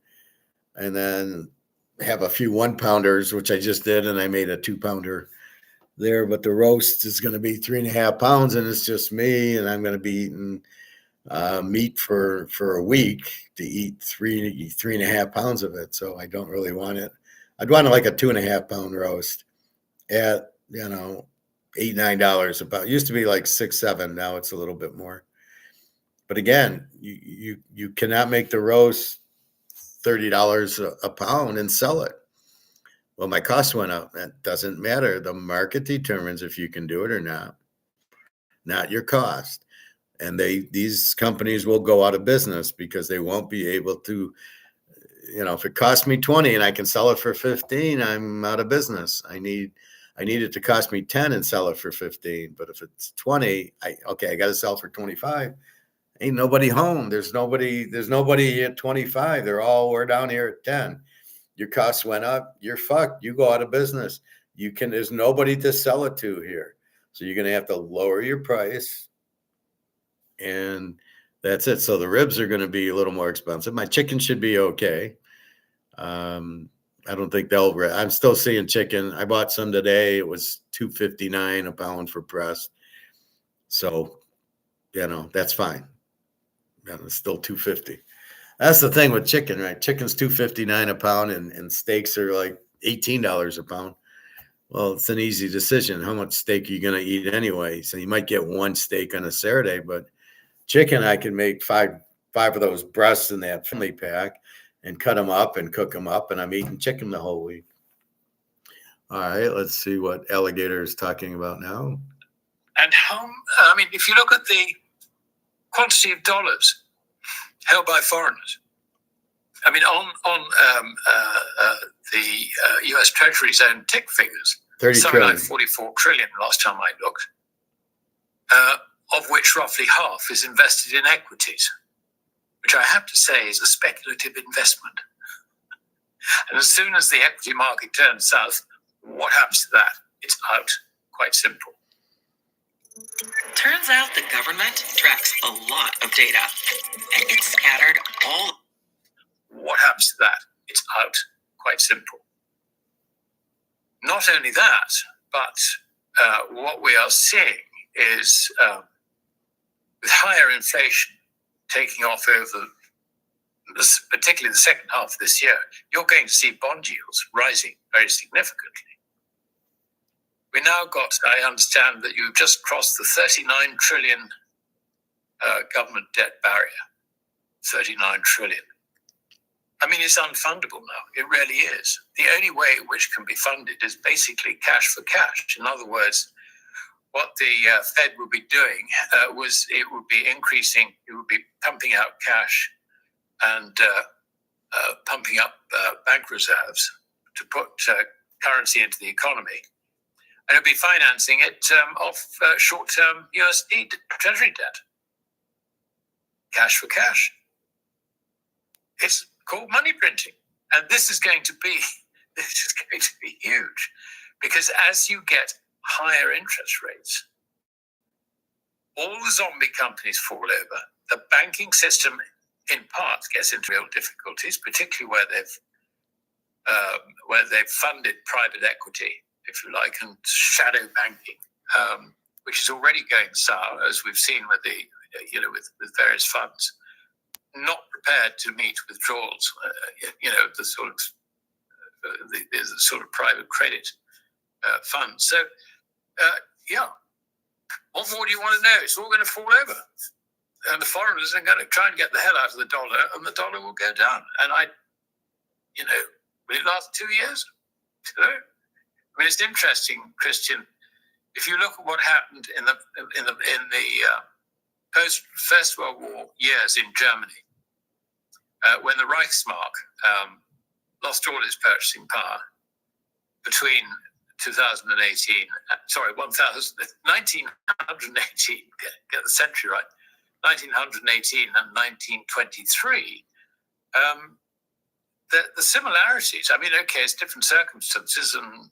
Speaker 1: and then have a few 1-pounders, which I just did, and I made a 2-pounder there. But the roast is going to be 3.5 pounds, and it's just me, and I'm going to be eating meat for a week to eat 3.5 pounds of it. So I don't really want it. I'd want like a 2.5 pound roast at $8, $9 a pound. It used to be like 6, 7. Now it's a little bit more. But again, you cannot make the roast $30 a pound and sell it. Well, my cost went up. That doesn't matter. The market determines if you can do it or not your cost. And these companies will go out of business because they won't be able to, if it costs me 20 and I can sell it for 15, I'm out of business. I need it to cost me 10 and sell it for 15. But if it's 20, I got to sell for 25. Ain't nobody home. There's nobody at 25. We're down here at 10. Your costs went up. You're fucked. You go out of business. There's nobody to sell it to here. So you're going to have to lower your price. And that's it. So the ribs are going to be a little more expensive. My chicken should be okay. I don't think I'm still seeing chicken. I bought some today. It was $2.59 a pound for breast. So, that's fine. It's still $2.50. That's the thing with chicken, right? Chicken's $2.59 a pound and steaks are like $18 a pound. Well, it's an easy decision. How much steak are you going to eat anyway? So you might get one steak on a Saturday, but chicken, I can make five of those breasts in that family pack and cut them up and cook them up, and I'm eating chicken the whole week. All right, let's see what Alligator is talking about now.
Speaker 4: And if you look at the quantity of dollars held by foreigners, on the U.S. Treasury's own tick figures,
Speaker 1: 30
Speaker 4: something
Speaker 1: trillion.
Speaker 4: like 44 trillion last time I looked, of which roughly half is invested in equities, which I have to say is a speculative investment. And as soon as the equity market turns south, what happens to that? It's out. Quite simple.
Speaker 6: Turns out the government tracks a lot of data, and it's scattered all.
Speaker 4: What happens to that? It's out. Quite simple. Not only that, but what we are seeing is with higher inflation taking off over particularly the second half of this year, you're going to see bond yields rising very significantly. We now I understand that you've just crossed the 39 trillion government debt barrier. 39 trillion. It's unfundable now. It really is. The only way which can be funded is basically cash for cash. In other words, what the Fed would be doing it would be pumping out cash and pumping up bank reserves to put currency into the economy. And it'd be financing it off short-term USD Treasury debt. Cash for cash. It's called money printing. And this is going to be huge. Because as you get higher interest rates, all the zombie companies fall over. The banking system, in part, gets into real difficulties, particularly where they've funded private equity, if you like, and shadow banking, which is already going sour, as we've seen with with various funds, not prepared to meet withdrawals. The sort of private credit funds. So, what more do you want to know? It's all going to fall over. And the foreigners are going to try and get the hell out of the dollar, and the dollar will go down. And will it last 2 years? It's interesting, Christian. If you look at what happened in the post First World War years in Germany, when the Reichsmark lost all its purchasing power between 1918, get the century right, 1918 and 1923, the similarities, it's different circumstances and,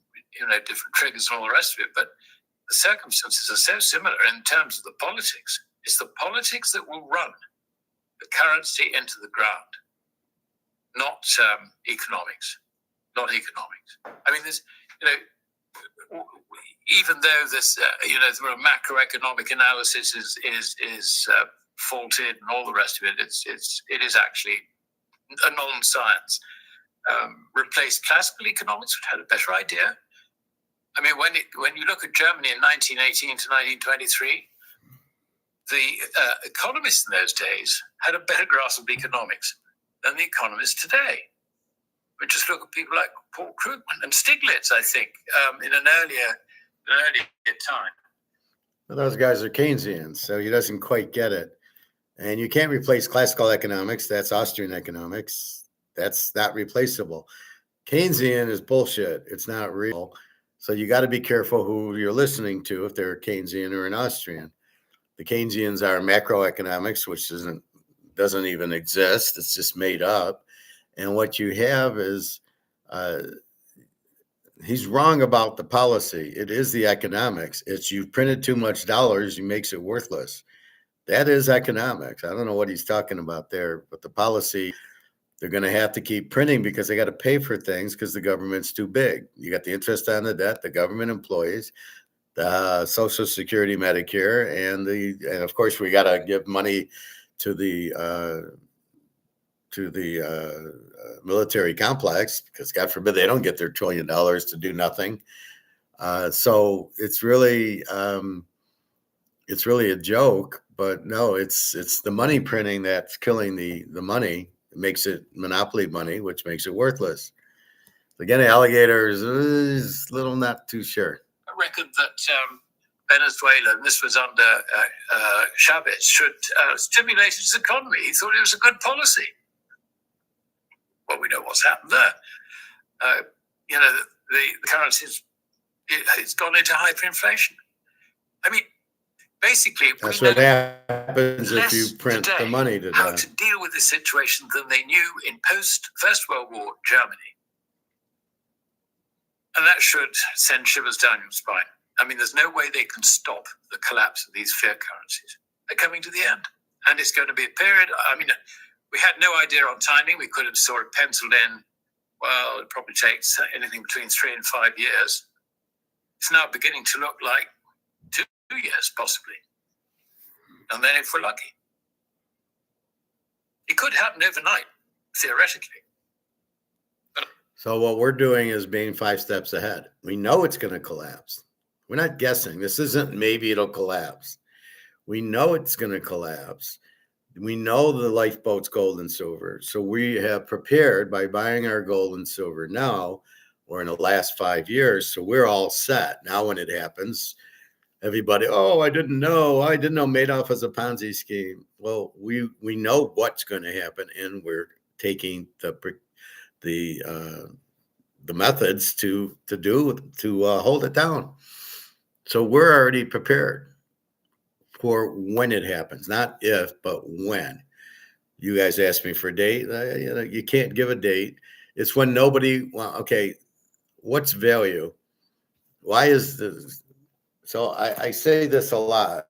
Speaker 4: different triggers and all the rest of it, but the circumstances are so similar in terms of the politics. It's the politics that will run the currency into the ground, not economics. Not economics. There's, even though this, the macroeconomic analysis is faulted and all the rest of it, it is actually a non-science. Replaced classical economics, which had a better idea, I mean, when you look at Germany in 1918 to 1923, the economists in those days had a better grasp of economics than the economists today. But just look at people like Paul Krugman and Stiglitz, I think, in an earlier time.
Speaker 1: Well, those guys are Keynesians, so he doesn't quite get it. And you can't replace classical economics. That's Austrian economics. That's not replaceable. Keynesian is bullshit. It's not real. So you got to be careful who you're listening to, if they're a Keynesian or an Austrian. The Keynesians are macroeconomics, which doesn't even exist. It's just made up. And what you have is he's wrong about the policy. It is the economics. It's you've printed too much dollars, it makes it worthless. That is economics. I don't know what he's talking about there, but the policy, they're going to have to keep printing because they got to pay for things because the government's too big. You got the interest on the debt, the government employees, the Social Security, Medicare, and of course we got to give money to the military complex because God forbid they don't get their $1 trillion to do nothing. So it's really a joke. But no, it's the money printing that's killing the money. It makes it monopoly money, which makes it worthless. Again, alligators is a little not too sure.
Speaker 4: I reckon that Venezuela, and this was under Chavez, should stimulate its economy. He thought it was a good policy. Well, we know what's happened there. The currency's it's gone into hyperinflation. I mean, basically,
Speaker 1: that's what happens if you print the money today.
Speaker 4: How to deal with this situation than they knew in post-First World War Germany. And that should send shivers down your spine. I mean, there's no way they can stop the collapse of these fiat currencies. They're coming to the end. And it's going to be a period. I mean, we had no idea on timing. We could have sort of penciled in, well, it probably takes anything between 3 and 5 years. It's now beginning to look like 2 years, possibly. And then if we're lucky. It could happen overnight, theoretically.
Speaker 1: So what we're doing is being 5 steps ahead. We know it's going to collapse. We're not guessing. This isn't maybe it'll collapse. We know it's going to collapse. We know the lifeboat's gold and silver. So we have prepared by buying our gold and silver now or in the last 5 years. So we're all set. Now when it happens, everybody, I didn't know Madoff was a Ponzi scheme. Well, we know what's going to happen, and we're taking the methods to hold it down. So we're already prepared for when it happens, not if, but when. You guys asked me for a date. You can't give a date. It's when nobody. Well, okay, what's value? Why is this? So I say this a lot.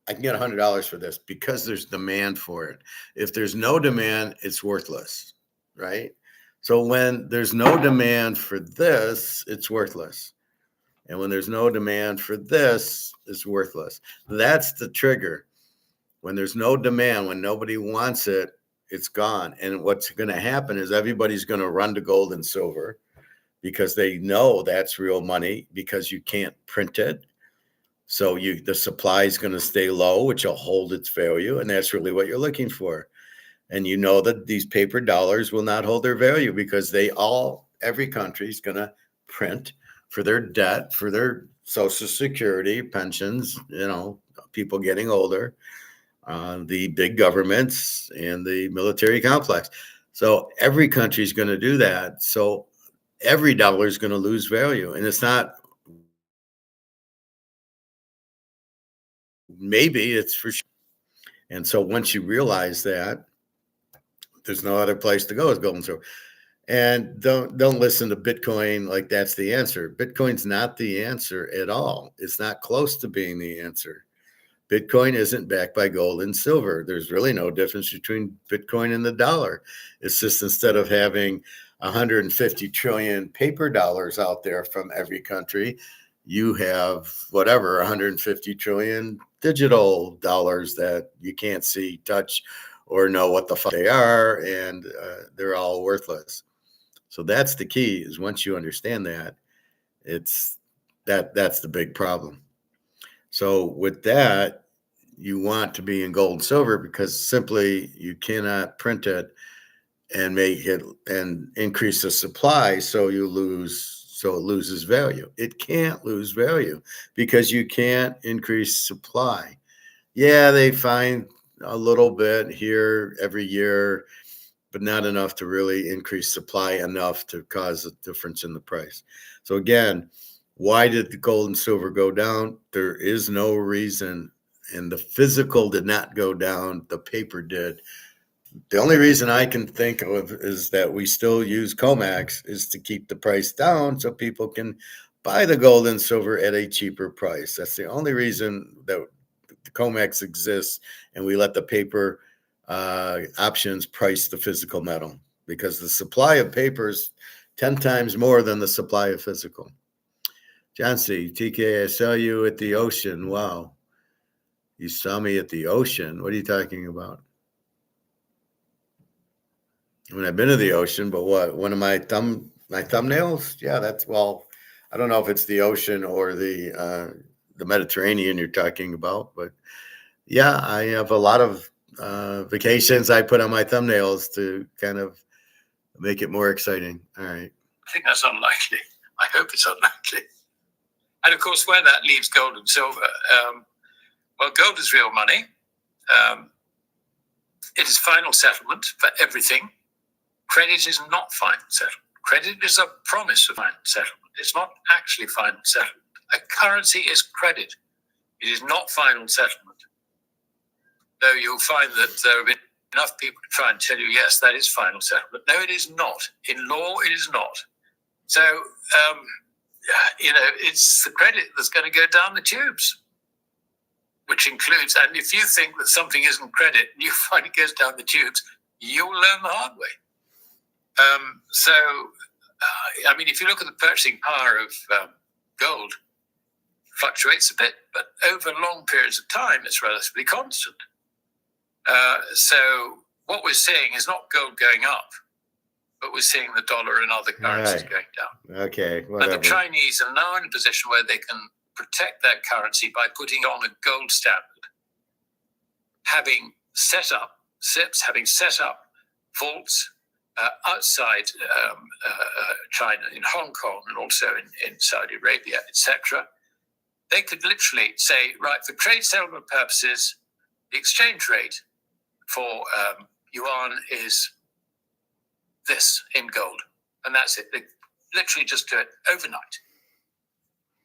Speaker 1: I can get $100 for this because there's demand for it. If there's no demand, it's worthless, right? So when there's no demand for this, it's worthless. And when there's no demand for this, it's worthless. That's the trigger. When there's no demand, when nobody wants it, it's gone. And what's going to happen is everybody's going to run to gold and silver because they know that's real money because you can't print it. So the supply is going to stay low, which will hold its value. And that's really what you're looking for. And you know that these paper dollars will not hold their value because every country is going to print for their debt, for their Social Security, pensions, people getting older, the big governments and the military complex. So every country is going to do that. So every dollar is going to lose value. And it's not, maybe it's for sure. And so once you realize that, there's no other place to go as gold and silver. And don't listen to Bitcoin like that's the answer. Bitcoin's not the answer at all. It's not close to being the answer. Bitcoin isn't backed by gold and silver. There's really no difference between Bitcoin and the dollar. It's just instead of having 150 trillion paper dollars out there from every country, you have 150 trillion digital dollars that you can't see, touch, or know what the fuck they are, and they're all worthless. So that's the key, is once you understand that, That's the big problem. So with that, you want to be in gold and silver because simply you cannot print it and make it and increase the supply so it loses value. It can't lose value because you can't increase supply. Yeah, they find a little bit here every year, but not enough to really increase supply enough to cause a difference in the price. So again, why did the gold and silver go down? There is no reason, and the physical did not go down. The paper did. The only reason I can think of is that we still use COMEX is to keep the price down so people can buy the gold and silver at a cheaper price. That's the only reason that the COMEX exists, and we let the paper options price the physical metal because the supply of paper is 10 times more than the supply of physical. John C. TK, I saw you at the ocean. Wow. You saw me at the ocean. What are you talking about? I mean, I've been to the ocean, but what? One of my thumbnails? Yeah, I don't know if it's the ocean or the Mediterranean you're talking about, but yeah, I have a lot of vacations I put on my thumbnails to kind of make it more exciting. All right.
Speaker 4: I think that's unlikely. I hope it's unlikely. And of course, where that leaves gold and silver, well, gold is real money. It is final settlement for everything. Credit is not final settlement. Credit is a promise of final settlement. It's not actually final settlement. A currency is credit. It is not final settlement. Though you'll find that there have been enough people to try and tell you, yes, that is final settlement. No, it is not. In law, it is not. So, it's the credit that's going to go down the tubes, which includes, and if you think that something isn't credit and you find it goes down the tubes, you'll learn the hard way. If you look at the purchasing power of gold, fluctuates a bit, but over long periods of time, it's relatively constant. So what we're seeing is not gold going up, but we're seeing the dollar and other currencies going down.
Speaker 1: Okay, whatever.
Speaker 4: And the Chinese are now in a position where they can protect their currency by putting on a gold standard, having set up SIPs, having set up vaults outside China, in Hong Kong, and also in Saudi Arabia, etc. They could literally say, right, for trade settlement purposes, the exchange rate for yuan is this in gold, and that's it. They literally just do it overnight.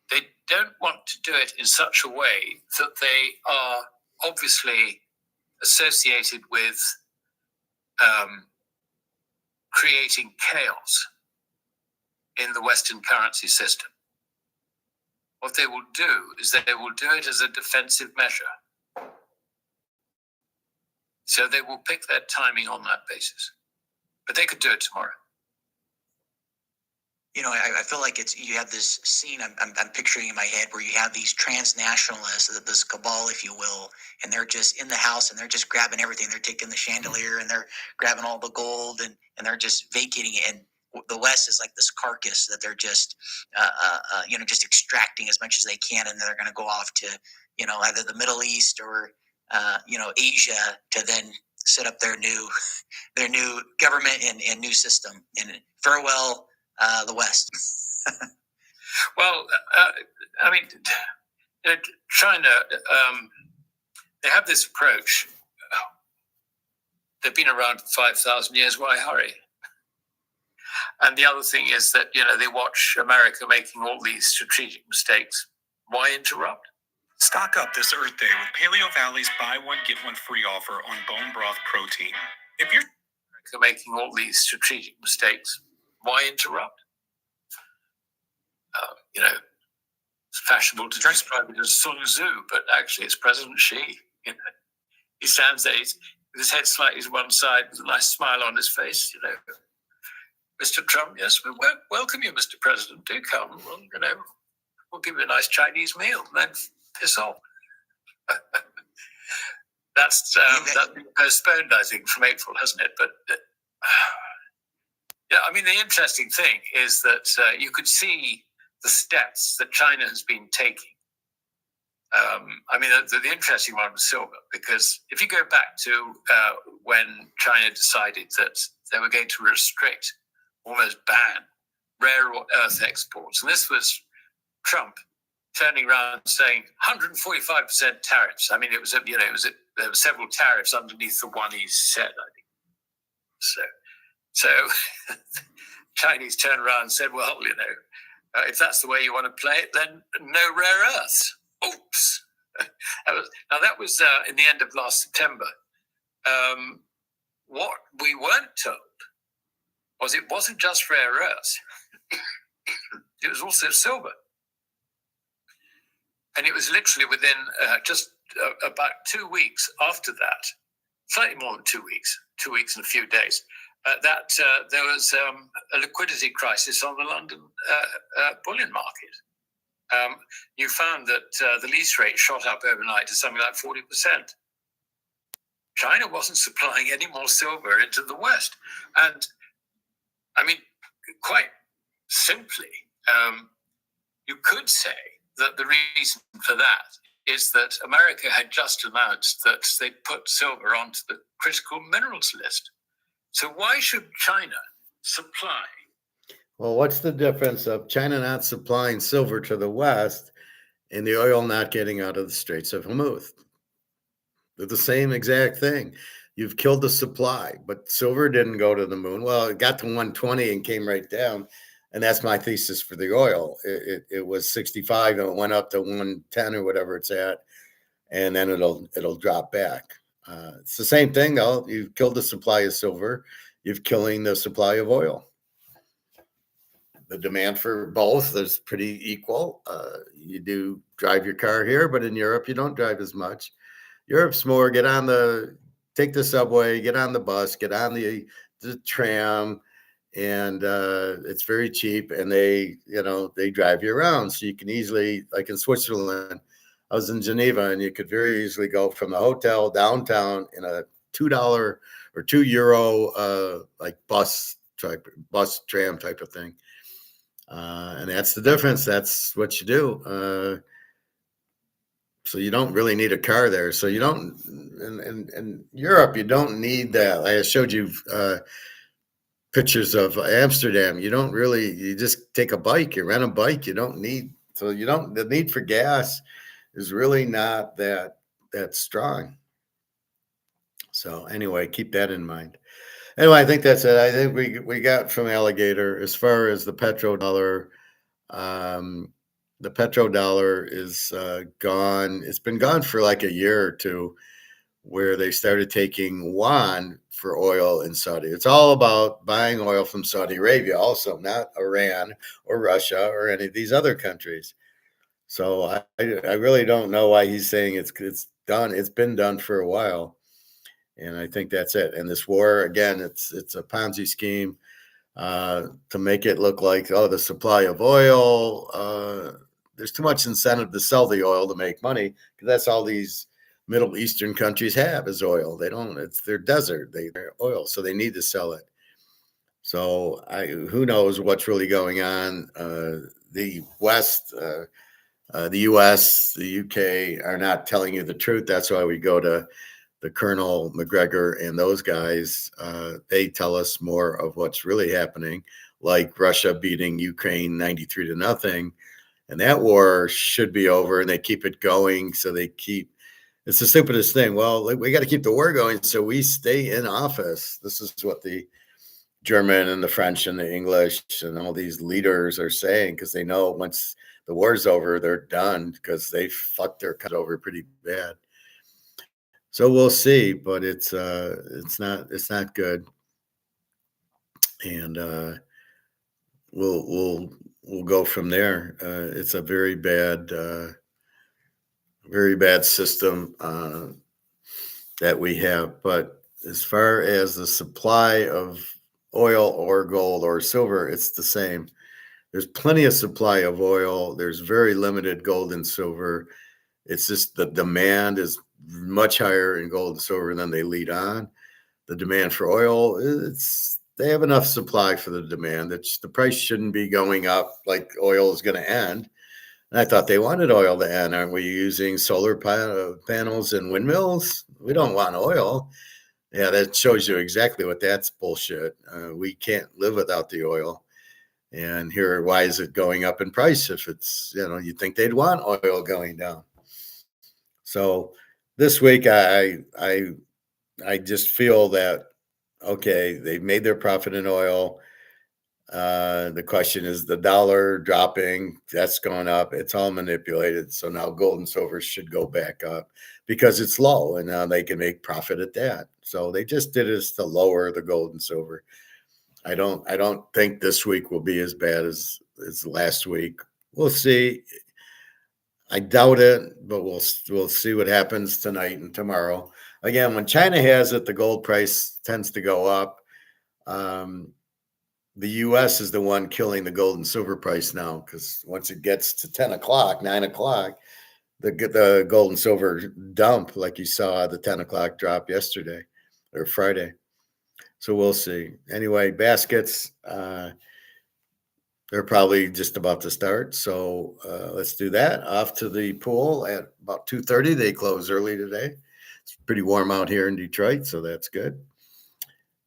Speaker 4: They don't want to do it in such a way that they are obviously associated with creating chaos in the Western currency system. What they will do is they will do it as a defensive measure. So they will pick their timing on that basis. But they could do it tomorrow.
Speaker 5: I feel like you have this scene I'm picturing in my head where you have these transnationalists, this cabal, if you will, and they're just in the house and they're just grabbing everything. They're taking the chandelier and they're grabbing all the gold and they're just vacating it. And the West is like this carcass that they're just, just extracting as much as they can. And they're going to go off to, either the Middle East or, Asia to then set up their new government and new system. And farewell, the West.
Speaker 4: Well, China, they have this approach. They've been around for 5,000 years. Why hurry? And the other thing is that, they watch America making all these strategic mistakes. Why interrupt?
Speaker 7: Stock up this Earth Day with Paleo Valley's buy one, get one free offer on bone broth protein. If you're
Speaker 4: making all these strategic mistakes, why interrupt? It's fashionable to describe it as Sun Tzu, but actually it's President Xi. He stands there with his head slightly to one side with a nice smile on his face. Mr. Trump, yes, we welcome you, Mr. President. Do come. We'll give you a nice Chinese meal and then piss off. That's been postponed, I think, from April, hasn't it? But the interesting thing is that you could see the steps that China has been taking. I mean, the interesting one was silver, because if you go back to when China decided that they were going to restrict, almost ban rare earth exports, and this was Trump turning around and saying 145% tariffs. I mean, there were several tariffs underneath the one he said, I think. So Chinese turned around and said, well, if that's the way you want to play it, then no rare earths. Oops. That was in the end of last September. What we weren't told was it wasn't just rare earths. It was also silver. And it was literally within just about 2 weeks after that, slightly more than 2 weeks, 2 weeks and a few days, that there was a liquidity crisis on the London bullion market. You found that the lease rate shot up overnight to something like 40%. China wasn't supplying any more silver into the West. And I mean, quite simply, you could say that the reason for that is that America had just announced that they put silver onto the critical minerals list. So why should China supply?
Speaker 1: Well, what's the difference of China not supplying silver to the West and the oil not getting out of the Straits of Hormuz? They're the same exact thing. You've killed the supply, but silver didn't go to the moon. Well, it got to 120 and came right down. And that's my thesis for the oil. It was 65 and it went up to 110 or whatever it's at, and then it'll drop back. It's the same thing though. You've killed the supply of silver, you've killing the supply of oil. The demand for both is pretty equal. You do drive your car here, but in Europe you don't drive as much. Europe's more take the subway, get on the bus, get on the tram. And it's very cheap, and they drive you around, so you can easily, like in Switzerland, I was in Geneva, and you could very easily go from the hotel downtown in a $2 or €2 like bus tram type of thing, and that's the difference. That's what you do. So you don't really need a car there. So you don't in Europe, you don't need that. I showed you pictures of Amsterdam. You just take a bike, you rent a bike. The need for gas is really not that strong. So anyway, keep that in mind. Anyway, I think that's it. I think we got from Alligator as far as the petrodollar. The petrodollar is gone. It's been gone for like a year or two, where they started taking yuan for oil in Saudi. It's all about buying oil from Saudi Arabia also, not Iran or Russia or any of these other countries. So I really don't know why he's saying it's done. It's been done for a while. And I think that's it. And this war, again, it's a Ponzi scheme to make it look like, the supply of oil, there's too much incentive to sell the oil to make money, because that's all these Middle Eastern countries have is oil. It's their desert, they're oil, so they need to sell it. So who knows what's really going on. The West, the US, the UK are not telling you the truth. That's why we go to the Colonel McGregor and those guys. They tell us more of what's really happening, like Russia beating Ukraine 93-0. And that war should be over, and they keep it going. So it's the stupidest thing. Well, we got to keep the war going so we stay in office. This is what the German and the French and the English and all these leaders are saying, because they know once the war's over, they're done, because they fucked their country over pretty bad. So we'll see, but it's not good, and we'll go from there. It's a very bad system that we have. But as far as the supply of oil or gold or silver, it's the same. There's plenty of supply of oil. There's very limited gold and silver. It's just the demand is much higher in gold and silver than they lead on. The demand for oil, they have enough supply for the demand. It's the price shouldn't be going up like oil is going to end. And I thought they wanted oil to end. Aren't we using solar panels and windmills? We don't want oil. Yeah, that shows you exactly what that's bullshit. We can't live without the oil. And here, why is it going up in price if it's, you'd think they'd want oil going down. So this week, I just feel that, okay, they've made their profit in oil. The question is the dollar dropping, that's going up. It's all manipulated. So now gold and silver should go back up because it's low and now they can make profit at that. So they just did this to lower the gold and silver. I don't think this week will be as bad as last week. We'll see. I doubt it, but we'll see what happens tonight and tomorrow. Again, when China has it, the gold price tends to go up. The U.S. is the one killing the gold and silver price now because once it gets to 10 o'clock, 9 o'clock, the gold and silver dump, like you saw the 10 o'clock drop yesterday or Friday. So we'll see. Anyway, baskets, they're probably just about to start. So let's do that. Off to the pool at about 2:30. They close early today. It's pretty warm out here in Detroit, so that's good.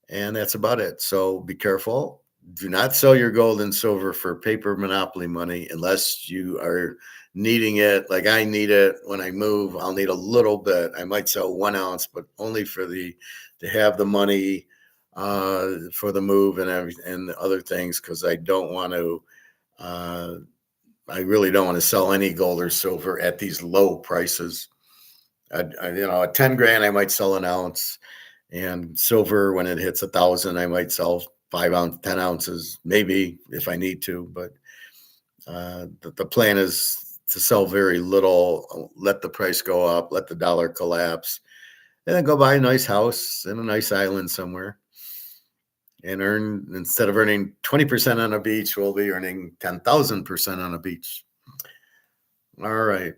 Speaker 1: And that's about it. So be careful. Do not sell your gold and silver for paper monopoly money unless you are needing it. Like I need it when I move. I'll need a little bit. I might sell 1 ounce, but only to have the money for the move and everything and other things because I don't want to. I really don't want to sell any gold or silver at these low prices. At 10 grand, I might sell an ounce. And silver, when it hits 1,000, I might sell 10 ounces, maybe if I need to. But the plan is to sell very little, let the price go up, let the dollar collapse, and then go buy a nice house in a nice island somewhere and earn, instead of earning 20% on a beach, we'll be earning 10,000% on a beach. All right.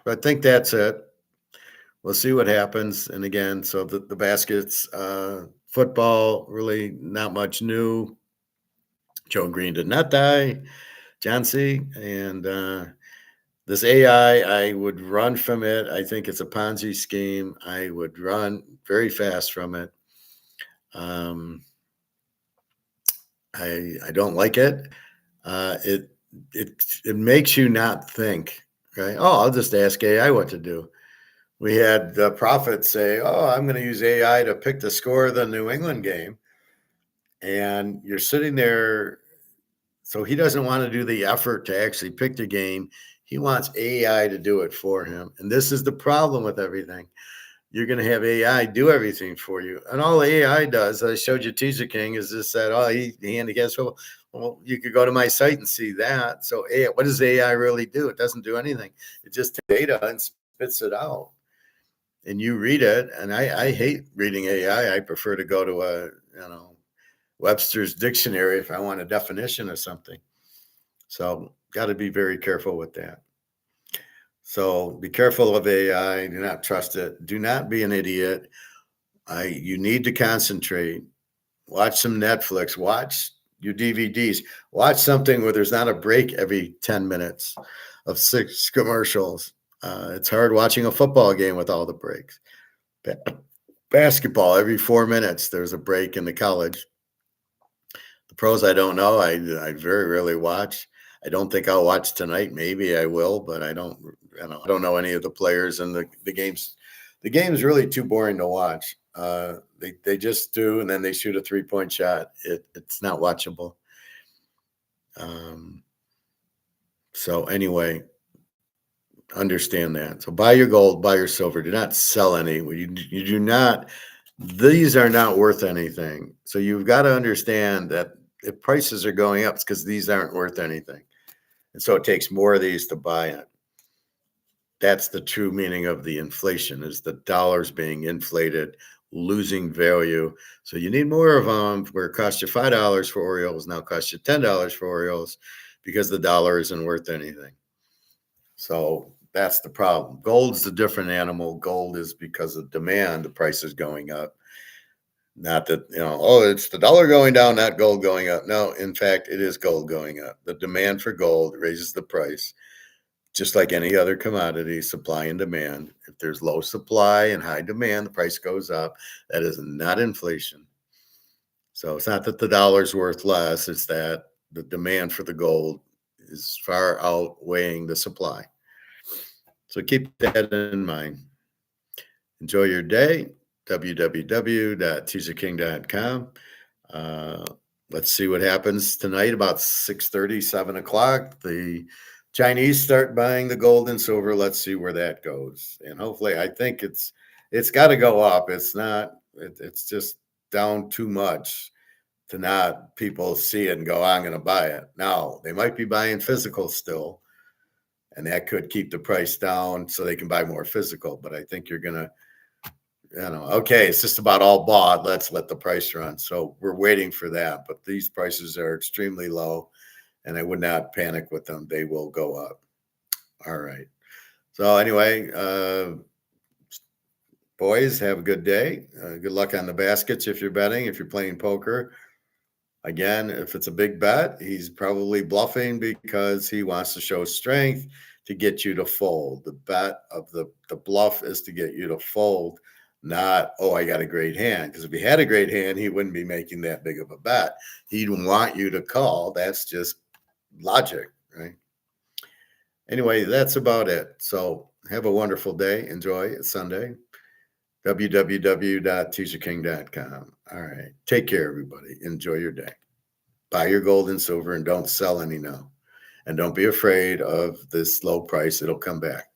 Speaker 1: But I think that's it. We'll see what happens. And again, so the baskets, football, really not much new. Joe Green did not die. John C. And this AI, I would run from it. I think it's a Ponzi scheme. I would run very fast from it. I don't like it. It makes you not think, right? Oh, I'll just ask AI what to do. We had the prophet say, oh, I'm going to use AI to pick the score of the New England game. And you're sitting there. So he doesn't want to do the effort to actually pick the game. He wants AI to do it for him. And this is the problem with everything. You're going to have AI do everything for you. And all AI does, I showed you Teaser King, is just that, oh, he handicaps. Well, you could go to my site and see that. So AI, what does AI really do? It doesn't do anything. It just takes data and spits it out. And you read it, and I hate reading AI. I prefer to go to Webster's dictionary if I want a definition of something. So got to be very careful with that. So be careful of AI. Do not trust it. Do not be an idiot. You need to concentrate. Watch some Netflix. Watch your DVDs. Watch something where there's not a break every 10 minutes of 6 commercials. It's hard watching a football game with all the breaks. Basketball, every 4 minutes, there's a break in the college. The pros, I don't know. I very rarely watch. I don't think I'll watch tonight. Maybe I will, but I don't know any of the players and the games. The game is really too boring to watch. They just do, and then they shoot a 3-point shot. It's not watchable. So anyway, understand that. So buy your gold, buy your silver. Do not sell any. You do not. These are not worth anything. So you've got to understand that if prices are going up, it's because these aren't worth anything. And so it takes more of these to buy it. That's the true meaning of the inflation, is the dollars being inflated, losing value. So you need more of them. Where it cost you $5 for Orioles, now costs you $10 for Orioles because the dollar isn't worth anything. So that's the problem. Gold's a different animal. Gold is because of demand, the price is going up. Not that, oh, it's the dollar going down, not gold going up. No, in fact, it is gold going up. The demand for gold raises the price, just like any other commodity, supply and demand. If there's low supply and high demand, the price goes up. That is not inflation. So it's not that the dollar's worth less, it's that the demand for the gold is far outweighing the supply. So keep that in mind. Enjoy your day. www.teaserking.com. Let's see what happens tonight about 6:30, 7 o'clock. The Chinese start buying the gold and silver. Let's see where that goes. And hopefully, I think it's got to go up. It's not, it's just down too much to not people see it and go, I'm going to buy it. Now, they might be buying physical still, and that could keep the price down so they can buy more physical. But I think you're going to, okay, it's just about all bought. Let's let the price run. So we're waiting for that. But these prices are extremely low, and I would not panic with them. They will go up. All right. So anyway, boys, have a good day. Good luck on the baskets if you're betting, if you're playing poker. Again, if it's a big bet, he's probably bluffing because he wants to show strength to get you to fold. The bet of the bluff is to get you to fold, not, oh, I got a great hand. Because if he had a great hand, he wouldn't be making that big of a bet. He'd want you to call. That's just logic, right? Anyway, that's about it. So have a wonderful day. Enjoy. It's Sunday. www.teaserking.com. All right. Take care, everybody. Enjoy your day. Buy your gold and silver and don't sell any now. And don't be afraid of this low price. It'll come back.